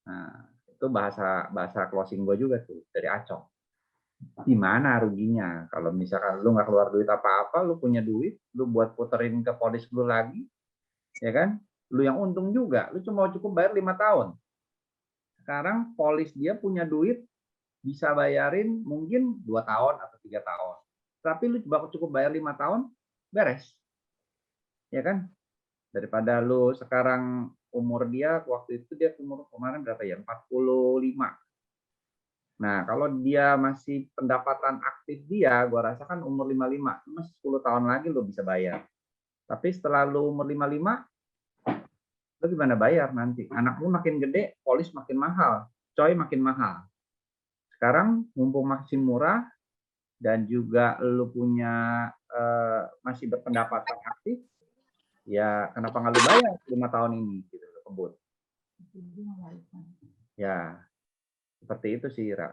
Nah, itu bahasa closing gue juga tuh dari Acong. Di mana ruginya? Kalau misalkan lu nggak keluar duit apa-apa, lu punya duit, lu buat puterin ke polis lu lagi, ya kan? Lu yang untung juga. Lu cuma cukup bayar 5 tahun. Sekarang polis dia punya duit bisa bayarin mungkin 2 tahun atau 3 tahun. Tapi lu cukup bayar 5 tahun, beres. Ya kan? Daripada lu sekarang umur dia, waktu itu dia umur kemarin berapa ya? 45. Nah, kalau dia masih pendapatan aktif dia, gua rasakan umur 55, masih 10 tahun lagi lu bisa bayar. Tapi setelah lu umur 55, lu gimana bayar nanti? Anak lu makin gede, polis makin mahal, coy makin mahal. Sekarang mumpung masih murah dan juga lu punya masih berpendapatan aktif, ya kenapa nggak lu bayar 5 tahun ini gitu lo kebut. Ya, seperti itu sih, Ra.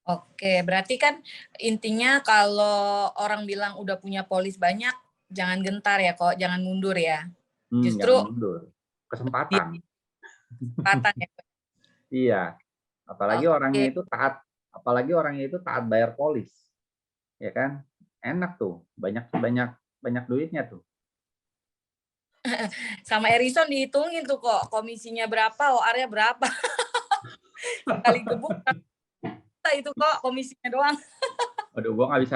Oke, berarti kan intinya kalau orang bilang udah punya polis banyak, jangan gentar ya kok, jangan mundur ya. Justru Jangan mundur. Kesempatan. kesempatan ya. Iya. Apalagi Oke, orangnya itu taat, apalagi orangnya itu taat bayar polis. Ya kan? Enak tuh, banyak banyak banyak duitnya tuh. sama Erison dihitungin tuh kok, komisinya berapa, OR-nya berapa. Sekali gebuk itu kok komisinya doang. Waduh, gua nggak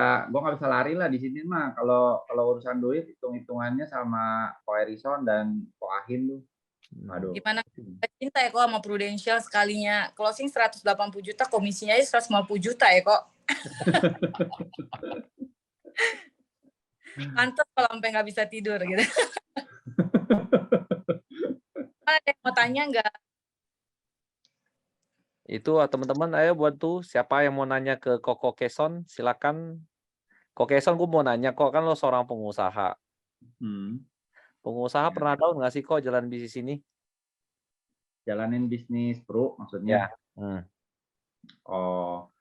bisa lari lah di sini mah. Kalau urusan duit hitung-hitungannya sama Ko Erison dan Ko Ahin tuh. Aduh. Gimana cinta ya kok sama Prudential, sekalinya closing 180 juta, komisinya aja 150 juta ya kok. Pantes kalau sampai nggak bisa tidur gitu. Ada yang mau tanya nggak? Itu teman-teman, ayo buat tuh siapa yang mau nanya ke Koko Keson, silakan. Koko Keson, gue mau nanya kok, kan lo seorang pengusaha. Pengusaha Ya. pernah tahu nggak sih kok jalan bisnis ini? Jalanin bisnis, Bro, maksudnya. Ya. Oh,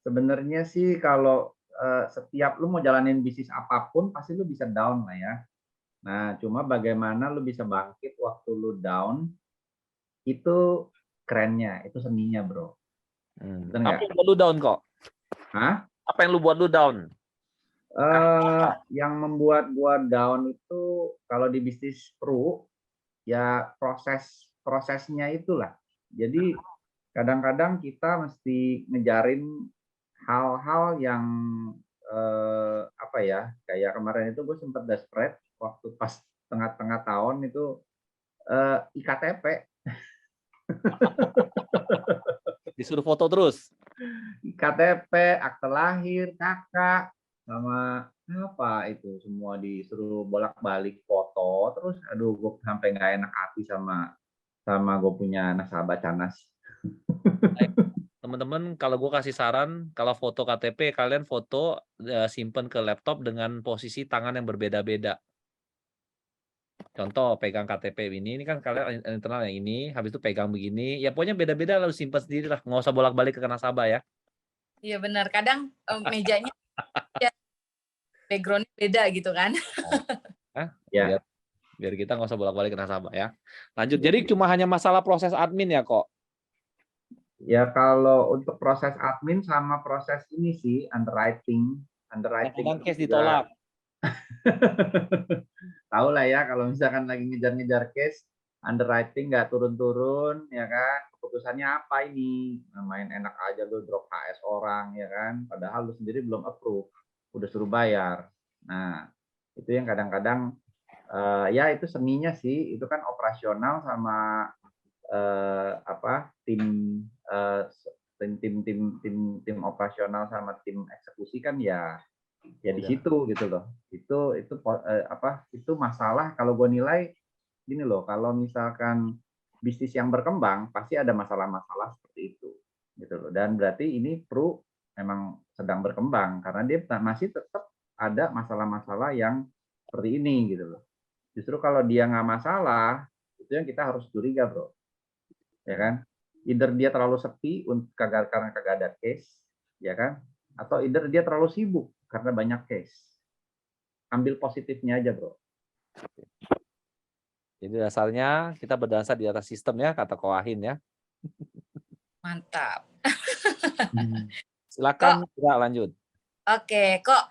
sebenarnya sih kalau setiap lu mau jalanin bisnis apapun pasti lu bisa down lah ya. Nah, cuma bagaimana lu bisa bangkit waktu lu down itu kerennya, itu seninya, Bro. Betul Apa nggak? yang buat lu down kok? Hah? Apa yang lu buat lu down? Yang membuat gua down itu kalau di bisnis pro ya prosesnya itulah. Jadi kadang-kadang kita mesti ngejarin hal-hal yang apa ya, kayak kemarin itu gue sempat desperate waktu pas tengah-tengah tahun itu IKTP. Disuruh foto terus. KTP, akte lahir, kakak, sama apa itu semua disuruh bolak-balik foto terus. Aduh, gue sampai nggak enak hati sama gue punya nasabah Canas. Teman-teman, kalau gue kasih saran, kalau foto KTP kalian foto simpen ke laptop dengan posisi tangan yang berbeda-beda. Contoh pegang KTP ini kan kalian internal yang ini, habis itu pegang begini, ya pokoknya beda-beda lalu simpan sendiri lah, nggak usah bolak-balik ke nasabah ya. Iya benar, kadang mejanya ya, background-nya beda gitu kan. Ya. Biar kita nggak usah bolak-balik ke nasabah ya. Lanjut, jadi cuma hanya masalah proses admin ya kok? Ya kalau untuk proses admin sama proses ini sih underwriting Kadang case juga. ditolak. Tahu lah ya kalau misalkan lagi ngejar-ngejar case underwriting nggak turun-turun ya kan, keputusannya apa ini, main enak aja lu drop HS orang ya kan, padahal lu sendiri belum approve udah suruh bayar. Nah itu yang kadang-kadang ya itu seninya sih, itu kan operasional sama apa tim operasional sama tim eksekusi kan ya di situ gitu loh. Itu apa itu masalah kalau gue nilai gini loh, kalau misalkan bisnis yang berkembang pasti ada masalah-masalah seperti itu gitu loh, dan berarti ini Pro memang sedang berkembang karena dia masih tetap ada masalah-masalah yang seperti ini gitu loh. Justru kalau dia nggak masalah itu yang kita harus curiga, Bro, ya kan. Either dia terlalu sepi karena kagak ada case, ya kan? Atau either dia terlalu sibuk karena banyak case. Ambil positifnya aja, bro. Jadi dasarnya kita berdasar di atas sistem ya, kata Ko Ahin ya. Mantap. Silakan kita lanjut. Oke, kok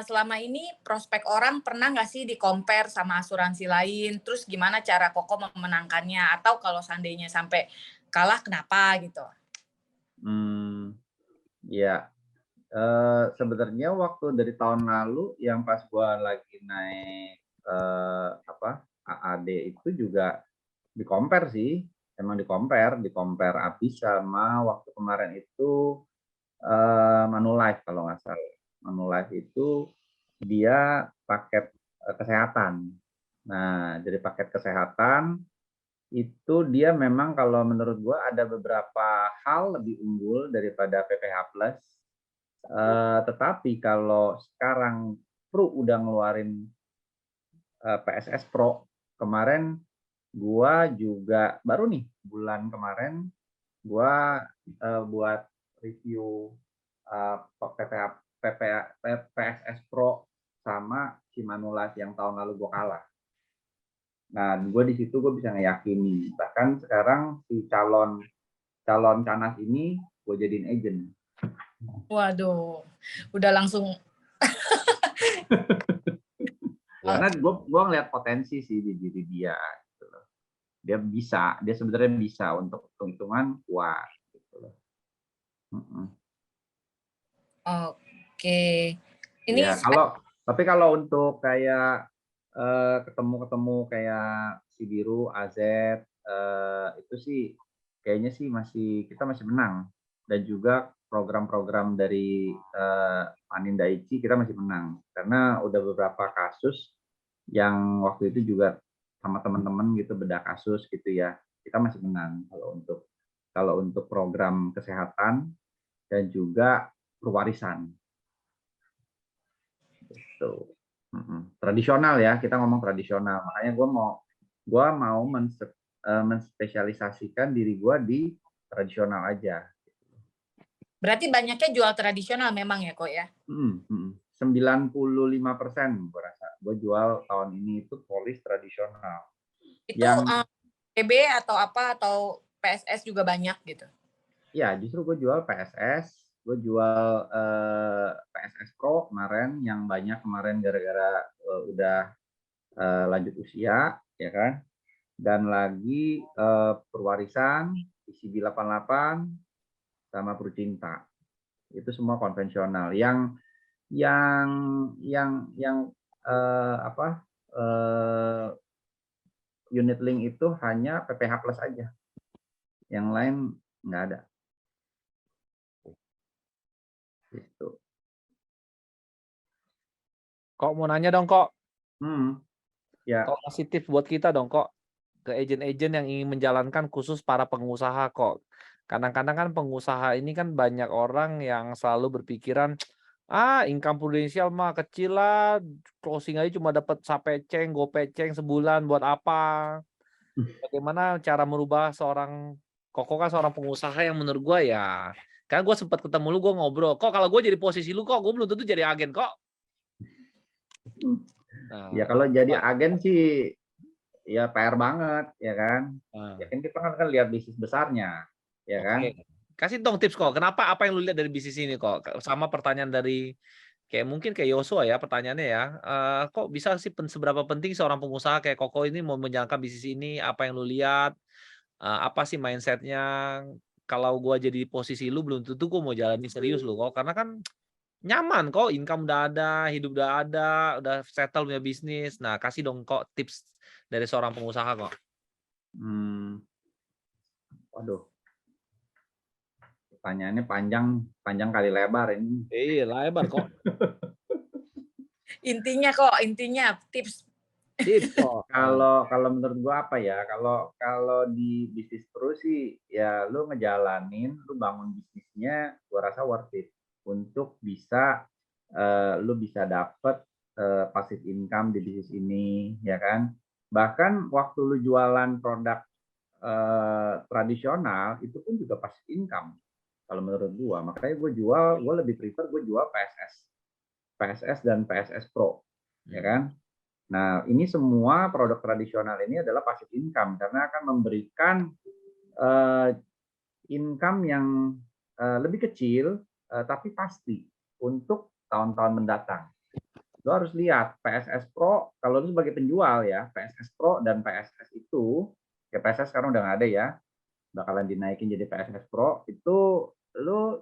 selama ini prospek orang pernah nggak sih di-compare sama asuransi lain? Terus gimana cara Koko memenangkannya? Atau kalau seandainya sampai kalah kenapa gitu? Ya, sebenarnya waktu dari tahun lalu yang pas gua lagi naik AAD itu juga di-compare sih. Emang di-compare habis sama waktu kemarin itu Manulife kalau nggak salah. Manulife itu dia paket kesehatan. Nah, dari paket kesehatan itu dia memang kalau menurut gua ada beberapa hal lebih unggul daripada PPH Plus. Tetapi kalau sekarang Pru udah ngeluarin PSS Pro kemarin, gua juga baru nih bulan kemarin gua buat review PSS Pro sama si Manulife yang tahun lalu gua kalah. Nah, gue di situ gue bisa ngeyakini. Bahkan sekarang si calon canas ini gue jadiin agent. Waduh, udah langsung. Karena gue ngeliat potensi sih di diri dia. Gitu loh. Dia sebenarnya bisa untuk hitung-hitungan kuat. Gitu loh. Oke. Ini Ya, tapi kalau untuk kayak ketemu kayak si Biru, AZ, itu sih kayaknya sih kita masih menang. Dan juga program-program dari Panin Daichi kita masih menang. Karena udah beberapa kasus yang waktu itu juga sama teman-teman gitu beda kasus gitu ya. Kita masih menang kalau untuk program kesehatan dan juga pewarisan. Gitu. Tradisional ya, kita ngomong tradisional. Makanya gue mau menspesialisasikan diri gue di tradisional aja. berarti banyaknya jual tradisional memang ya kok ya? 95% gue rasa. Gue jual tahun ini itu polis tradisional. Itu PB atau apa atau PSS juga banyak gitu? Ya, justru gue jual PSS. Gue jual PSS Pro kemarin yang banyak kemarin gara-gara udah lanjut usia, ya kan? Dan lagi perwarisan, PCB 88 sama Prucinta. Itu semua konvensional. Yang unit link itu hanya PPH Plus aja. Yang lain nggak ada. Gitu. Kok mau nanya dong kok? Ya. Kok positif buat kita dong kok? Ke agent-agent yang ingin menjalankan khusus para pengusaha kok. Kadang-kadang kan pengusaha ini kan banyak orang yang selalu berpikiran, income prudensial mah kecil lah, closing aja cuma dapat sapeceng, gopeceng sebulan buat apa? Bagaimana cara merubah Koko kan seorang pengusaha yang menurut gua ya, kan gue sempat ketemu lu, gue ngobrol, kok kalau gue jadi posisi lu kok, gue belum tentu jadi agen kok. Nah, ya kalau jadi agen sih ya PR banget, ya kan? Ya kan kita kan lihat bisnis besarnya, ya kan? Kasih dong tips kok. Kenapa apa yang lu lihat dari bisnis ini kok? Sama pertanyaan dari mungkin kayak Yosua ya pertanyaannya ya. Kok bisa sih seberapa penting seorang pengusaha kayak Koko ini mau menjalankan bisnis ini? Apa yang lu lihat? Apa sih mindsetnya? Kalau gua jadi posisi lu belum tentu gua mau jalani serius lu kok. Karena kan nyaman kok, income udah ada, hidup udah ada, udah settle punya bisnis. Nah, kasih dong kok tips dari seorang pengusaha kok. Waduh. Pertanyaannya panjang kali lebar ini. Iya, lebar kok. Intinya tips. Kalau menurut gua apa ya? Kalau di bisnis terus sih ya lu ngejalanin, lu bangun bisnisnya, gua rasa worth it untuk bisa lu bisa dapet passive income di bisnis ini, ya kan? Bahkan waktu lu jualan produk tradisional itu pun juga passive income kalau menurut gua. Makanya gue lebih prefer gue jual PSS dan PSS Pro, ya kan? Nah, ini semua produk tradisional ini adalah passive income karena akan memberikan income yang lebih kecil tapi pasti untuk tahun-tahun mendatang. Lo harus lihat PSS Pro, kalau lu sebagai penjual ya, PSS Pro dan PSS itu, ya PSS sekarang udah nggak ada ya, bakalan dinaikin jadi PSS Pro, itu lu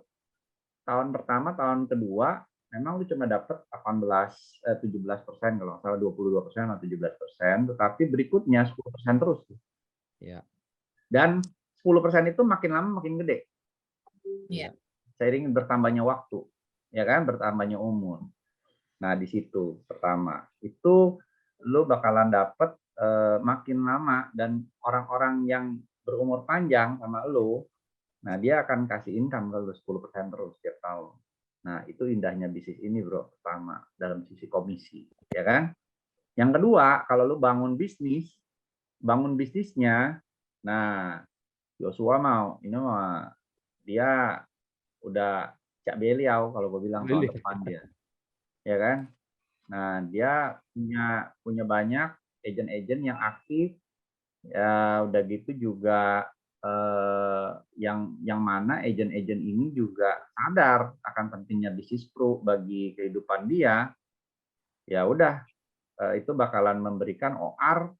tahun pertama, tahun kedua, memang lu cuma dapat 17% kalau nggak salah 22% atau 17%, tetapi berikutnya 10% terus. Ya. Dan 10% itu makin lama makin gede. Iya. Seiring bertambahnya waktu, ya kan, bertambahnya umur. Nah, di situ pertama itu lu bakalan dapet makin lama dan orang-orang yang berumur panjang sama lu, nah dia akan kasih income ke lu 10% terus setiap tahun. Nah, itu indahnya bisnis ini, Bro. Pertama, dalam sisi komisi, ya kan? Yang kedua, kalau lu bangun bisnisnya, nah Joshua mau, ini mah dia udah cak beliau kalau gue bilang tahun depan dia, ya kan? Nah, dia punya banyak agent-agent yang aktif, ya udah gitu juga yang mana agent-agent ini juga sadar akan pentingnya bisnis pro bagi kehidupan dia. Ya udah, itu bakalan memberikan OR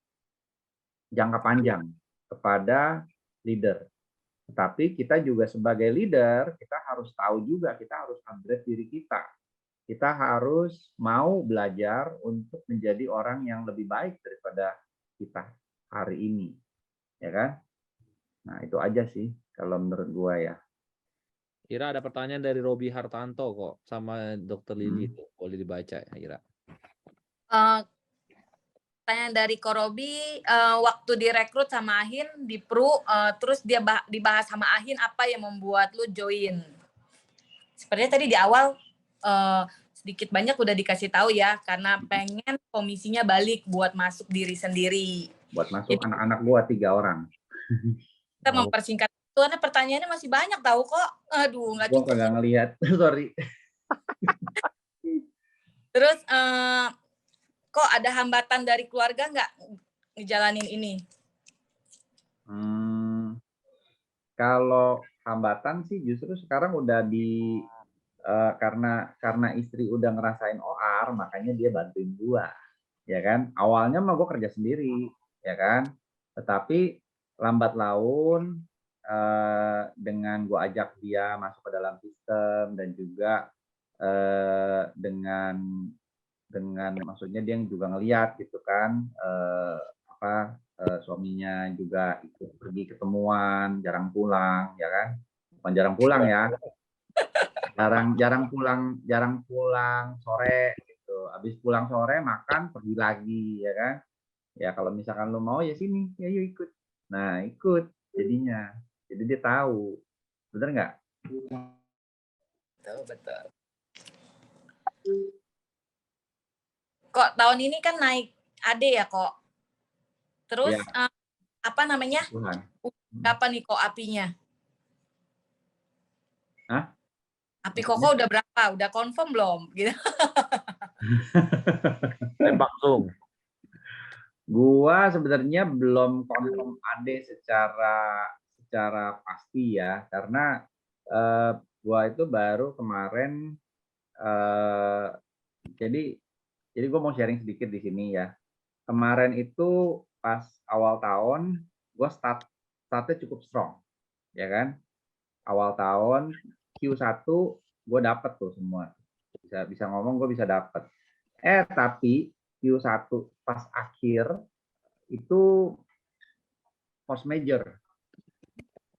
jangka panjang kepada leader. Tetapi kita juga sebagai leader, kita harus tahu juga, kita harus upgrade diri kita. Kita harus mau belajar untuk menjadi orang yang lebih baik daripada kita hari ini, ya kan? Nah, itu aja sih kalau menurut gua ya. Ira, ada pertanyaan dari Robi Hartanto kok sama Dr. Lili tuh. Boleh dibaca ya, Ira. Pertanyaan dari Korobi, waktu direkrut sama Ahin di Pru, terus dia dibahas sama Ahin apa yang membuat lu join? Sepertinya tadi di awal sedikit banyak udah dikasih tahu ya, karena pengen komisinya balik buat masuk diri sendiri. Buat masuk anak-anak gua 3 orang. Kita mempersingkat itu, karena pertanyaannya masih banyak tahu kok. Aduh, nggak Gua cukup. kagak ngelihat, sorry. Terus kok ada hambatan dari keluarga nggak ngejalanin ini? Kalau hambatan sih justru sekarang udah karena istri udah ngerasain OR, makanya dia bantuin gua, ya kan? Awalnya mah gua kerja sendiri, ya kan? Tetapi lambat laun dengan gua ajak dia masuk ke dalam sistem dan juga dengan maksudnya dia juga ngeliat gitu kan suaminya juga ikut pergi ketemuan, jarang pulang, ya kan? Bukan jarang pulang ya, jarang pulang sore gitu. Habis pulang sore makan pergi lagi, ya kan? Ya kalau misalkan lu mau ya sini, ya yuk ikut. Nah ikut jadinya, jadi dia tahu, bener nggak? Betul. Kok tahun ini kan naik AD ya kok. Terus Ya, apa namanya? Tuhan. Kapan nih kok apinya? Hah? Api koko udah berapa? Udah confirm belum? Gitu. Tembak Zoom. Gua sebenarnya belum confirm AD secara pasti ya, karena gua itu baru kemarin jadi gua mau sharing sedikit di sini ya. Kemarin itu pas awal tahun gua startnya cukup strong, ya kan? Awal tahun Q1 gua dapet tuh semua. Bisa ngomong gua bisa dapet. Tapi Q1 pas akhir itu force major,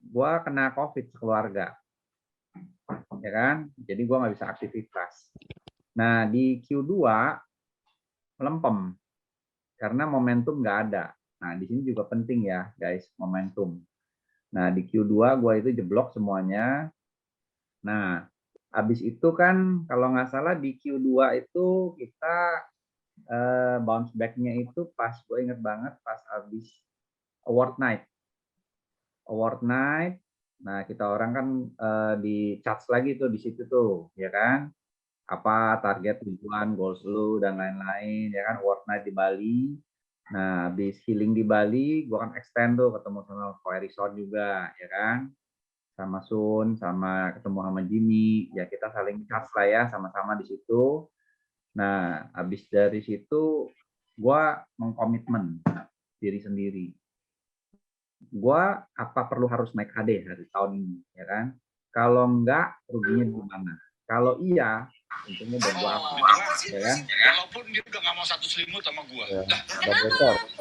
gua kena COVID sekeluarga, ya kan? Jadi gua nggak bisa aktivitas. Nah di Q2 melempem karena momentum nggak ada. Nah di sini juga penting ya guys, momentum. Nah di Q2 gua itu jeblok semuanya. Nah habis itu kan kalau nggak salah di Q2 itu kita bounce back-nya itu pas, gue inget banget pas habis award night. award night. Nah, kita orang kan di charge lagi tuh di situ tuh, ya kan? Apa target, tujuan, goals lu dan lain-lain, ya kan? Award night di Bali. Nah, habis healing di Bali, gua kan extend tuh ketemu sama Ko Harrison juga, ya kan? Sama Sun, sama ketemu sama Jimmy, ya kita saling charge lah ya, sama-sama di situ. Nah, habis dari situ, gua mengkomitmen diri sendiri. Gua apa perlu harus naik AD hari tahun ini, ya kan? Kalau enggak, ruginya di mana? Kalau iya, untungnya buat gua apa? Ya kan? Walaupun dia udah nggak mau satu selimut sama gua. Ya,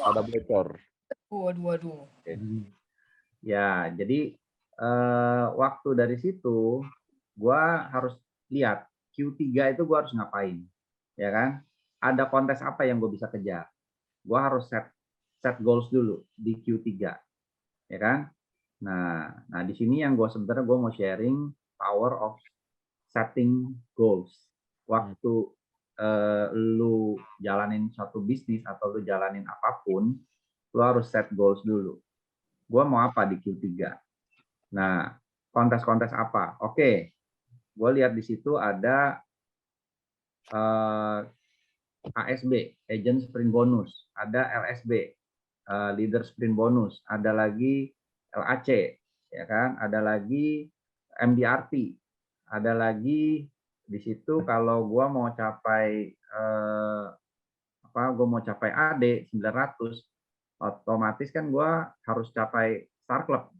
ada bocor. Waduh. Ya, jadi waktu dari situ, gua harus lihat Q3 itu gua harus ngapain, ya kan? Ada kontes apa yang gue bisa kejar? Gua harus set goals dulu di Q3, ya kan? Nah di sini yang gue sebenarnya gue mau sharing power of setting goals. Waktu lu jalanin suatu bisnis atau lu jalanin apapun, lu harus set goals dulu. Gue mau apa di Q3? Nah, kontes-kontes apa? Oke, gue lihat di situ ada ASB, Agent Sprint Bonus, ada LSB, Leader Sprint Bonus, ada lagi LAC, ya kan? Ada lagi MDRT, ada lagi di situ kalau gua mau capai gua mau capai AD 900, otomatis kan gua harus capai Star Club,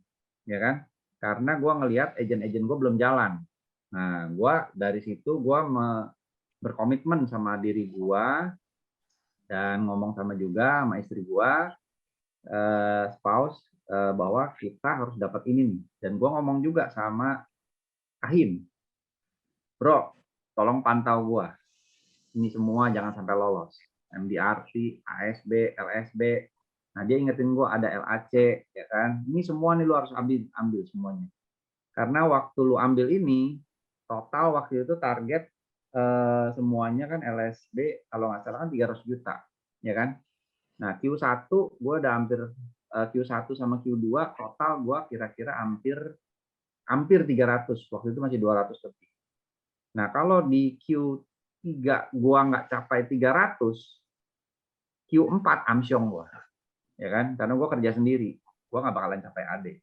ya kan? Karena gua ngelihat agent-agent gua belum jalan. Nah, gua dari situ gua berkomitmen sama diri gua dan ngomong juga sama istri gua, spouse, bahwa kita harus dapat ini nih. Dan gua ngomong juga sama Ahim, bro, tolong pantau gua. Ini semua jangan sampai lolos. MDRT, ASB, LSB. Nah, dia ingetin gua ada LAC, ya kan? Ini semua nih lu harus ambil semuanya. Karena waktu lu ambil ini, total waktu itu target semuanya kan LSB kalau nggak salah kan 300 juta, ya kan? Nah, Q1 gue udah hampir Q1 sama Q2 total gue kira-kira hampir 300, waktu itu masih 200 lebih. Nah, kalau di Q3 gue nggak capai 300, Q4 amsyong gue, ya kan? Karena gue kerja sendiri, gue nggak bakalan capai AD,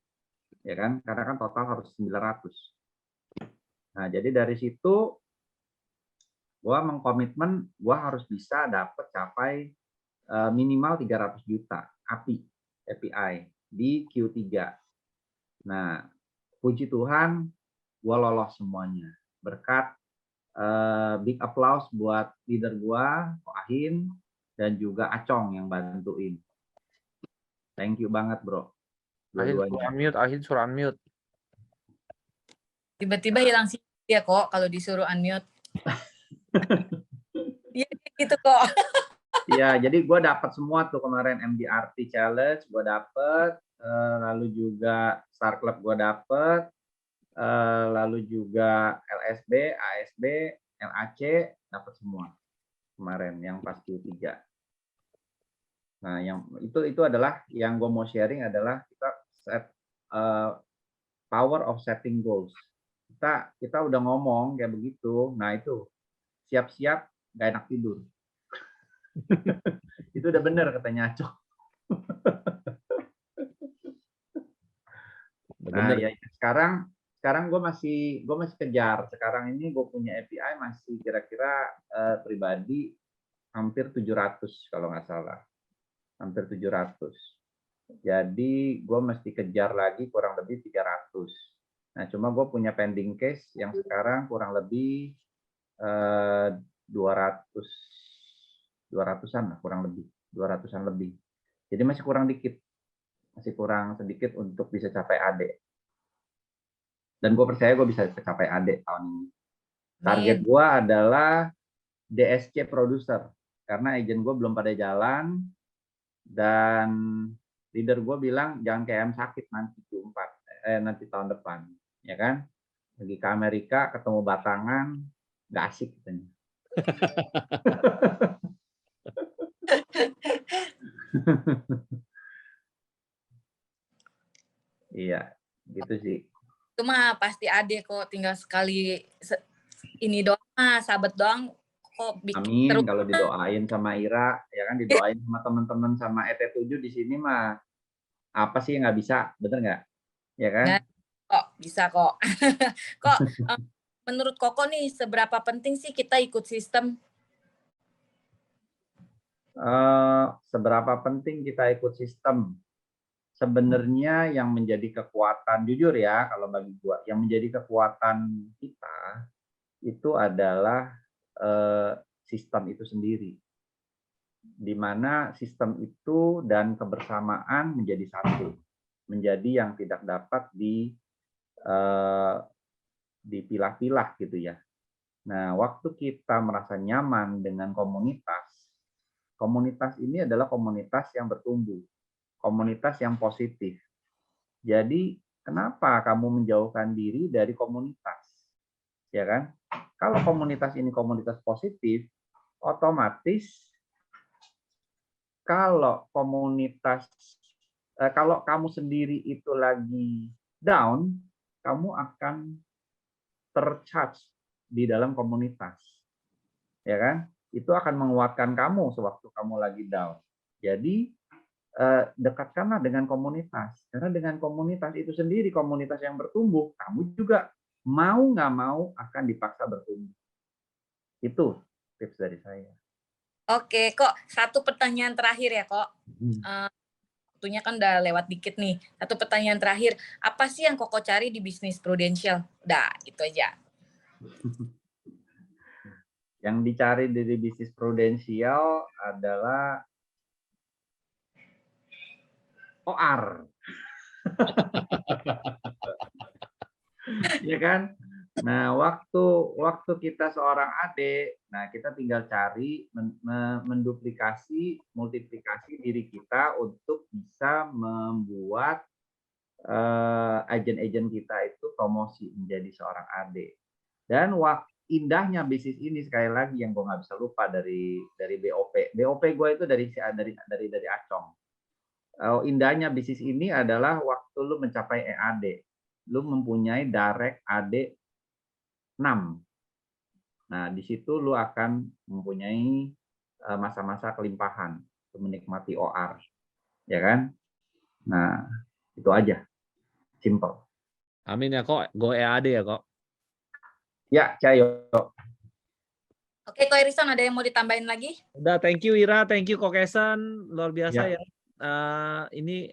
ya kan? Karena kan total harus 900. Nah, jadi dari situ gue mengkomitmen gue harus bisa dapat capai minimal 300 juta API di Q3. Nah, puji Tuhan gue lolos semuanya berkat big applause buat leader gue, Ko Ahin, dan juga Acong yang bantuin. Thank you banget, bro. Ahin suruh unmute. Tiba-tiba hilang sih ya kok kalau disuruh unmute. Iya gitu kok. Ya, jadi gue dapat semua tuh kemarin MDRT Challenge gue dapat, lalu juga Star Club gue dapat, lalu juga LSB, ASB, LAC dapat semua kemarin yang pas Q3. Nah, yang itu adalah yang gue mau sharing adalah kita set power of setting goals. Kita udah ngomong kayak begitu, nah itu siap-siap gak enak tidur. Itu udah bener katanya Acok. Nah, ya sekarang gue masih kejar. Sekarang ini gue punya API masih kira-kira pribadi hampir 700 kalau nggak salah. Hampir 700. Jadi gue mesti kejar lagi kurang lebih 300. Nah, cuma gue punya pending case yang sekarang kurang lebih 200-an lah, kurang lebih 200-an lebih. Jadi masih kurang dikit. Masih kurang sedikit untuk bisa capai AD. Dan gue percaya gue bisa capai AD tahun ini. Target gue adalah DSC producer. Karena agent gue belum pada jalan. Dan leader gue bilang jangan kayak sakit nanti Q4. Nanti tahun depan. Ya kan? Pergi ke Amerika, ketemu batangan. Gak asik katanya. Iya, gitu sih. Itu mah pasti ada kok, tinggal sekali ini doang mah, sahabat doang kok bikin Amin terus. kalau didoain sama Ira, ya kan didoain sama teman-teman sama ET7 di sini mah apa sih yang nggak bisa, bener nggak? Ya kan? Nggak kok, bisa kok. Kok menurut Koko nih, seberapa penting sih kita ikut sistem? Seberapa penting kita ikut sistem? Sebenarnya yang menjadi kekuatan, jujur ya, kalau bagi gua, yang menjadi kekuatan kita itu adalah sistem itu sendiri, di mana sistem itu dan kebersamaan menjadi satu, menjadi yang tidak dapat dipilah-pilah gitu ya. Nah, waktu kita merasa nyaman dengan komunitas, komunitas ini adalah komunitas yang bertumbuh, komunitas yang positif. Jadi, kenapa kamu menjauhkan diri dari komunitas? Ya kan? Kalau komunitas ini komunitas positif, otomatis kalau kalau kamu sendiri itu lagi down, kamu akan tercharge di dalam komunitas. Ya kan? Itu akan menguatkan kamu sewaktu kamu lagi down. Jadi dekatkanlah dengan komunitas. Karena dengan komunitas itu sendiri, komunitas yang bertumbuh, kamu juga mau nggak mau akan dipaksa bertumbuh. Itu tips dari saya. Oke, kok satu pertanyaan terakhir ya kok. Waktunya kan udah lewat dikit nih. Satu pertanyaan terakhir, apa sih yang Koko cari di bisnis Prudential? Udah, itu aja. Yang dicari dari bisnis Prudential adalah OR. Ya kan? Nah, waktu kita seorang adik, nah kita tinggal cari menduplikasi, multiplikasi diri kita untuk bisa membuat agen-agen kita itu promosi menjadi seorang adik. Dan indahnya bisnis ini sekali lagi yang gue nggak bisa lupa dari BOP. BOP gue itu dari Acong. Indahnya bisnis ini adalah waktu lu mencapai EAD, lu mempunyai direct AD 6. Nah, di situ lu akan mempunyai masa-masa kelimpahan untuk menikmati OR. Ya kan? Nah, itu aja. Simple. Amin ya kok, go EAD ya kok. Ya, Cayo. Oke, Ko Erison ada yang mau ditambahin lagi? Udah, thank you Ira, thank you Kokesen, luar biasa Ya. ya. Ini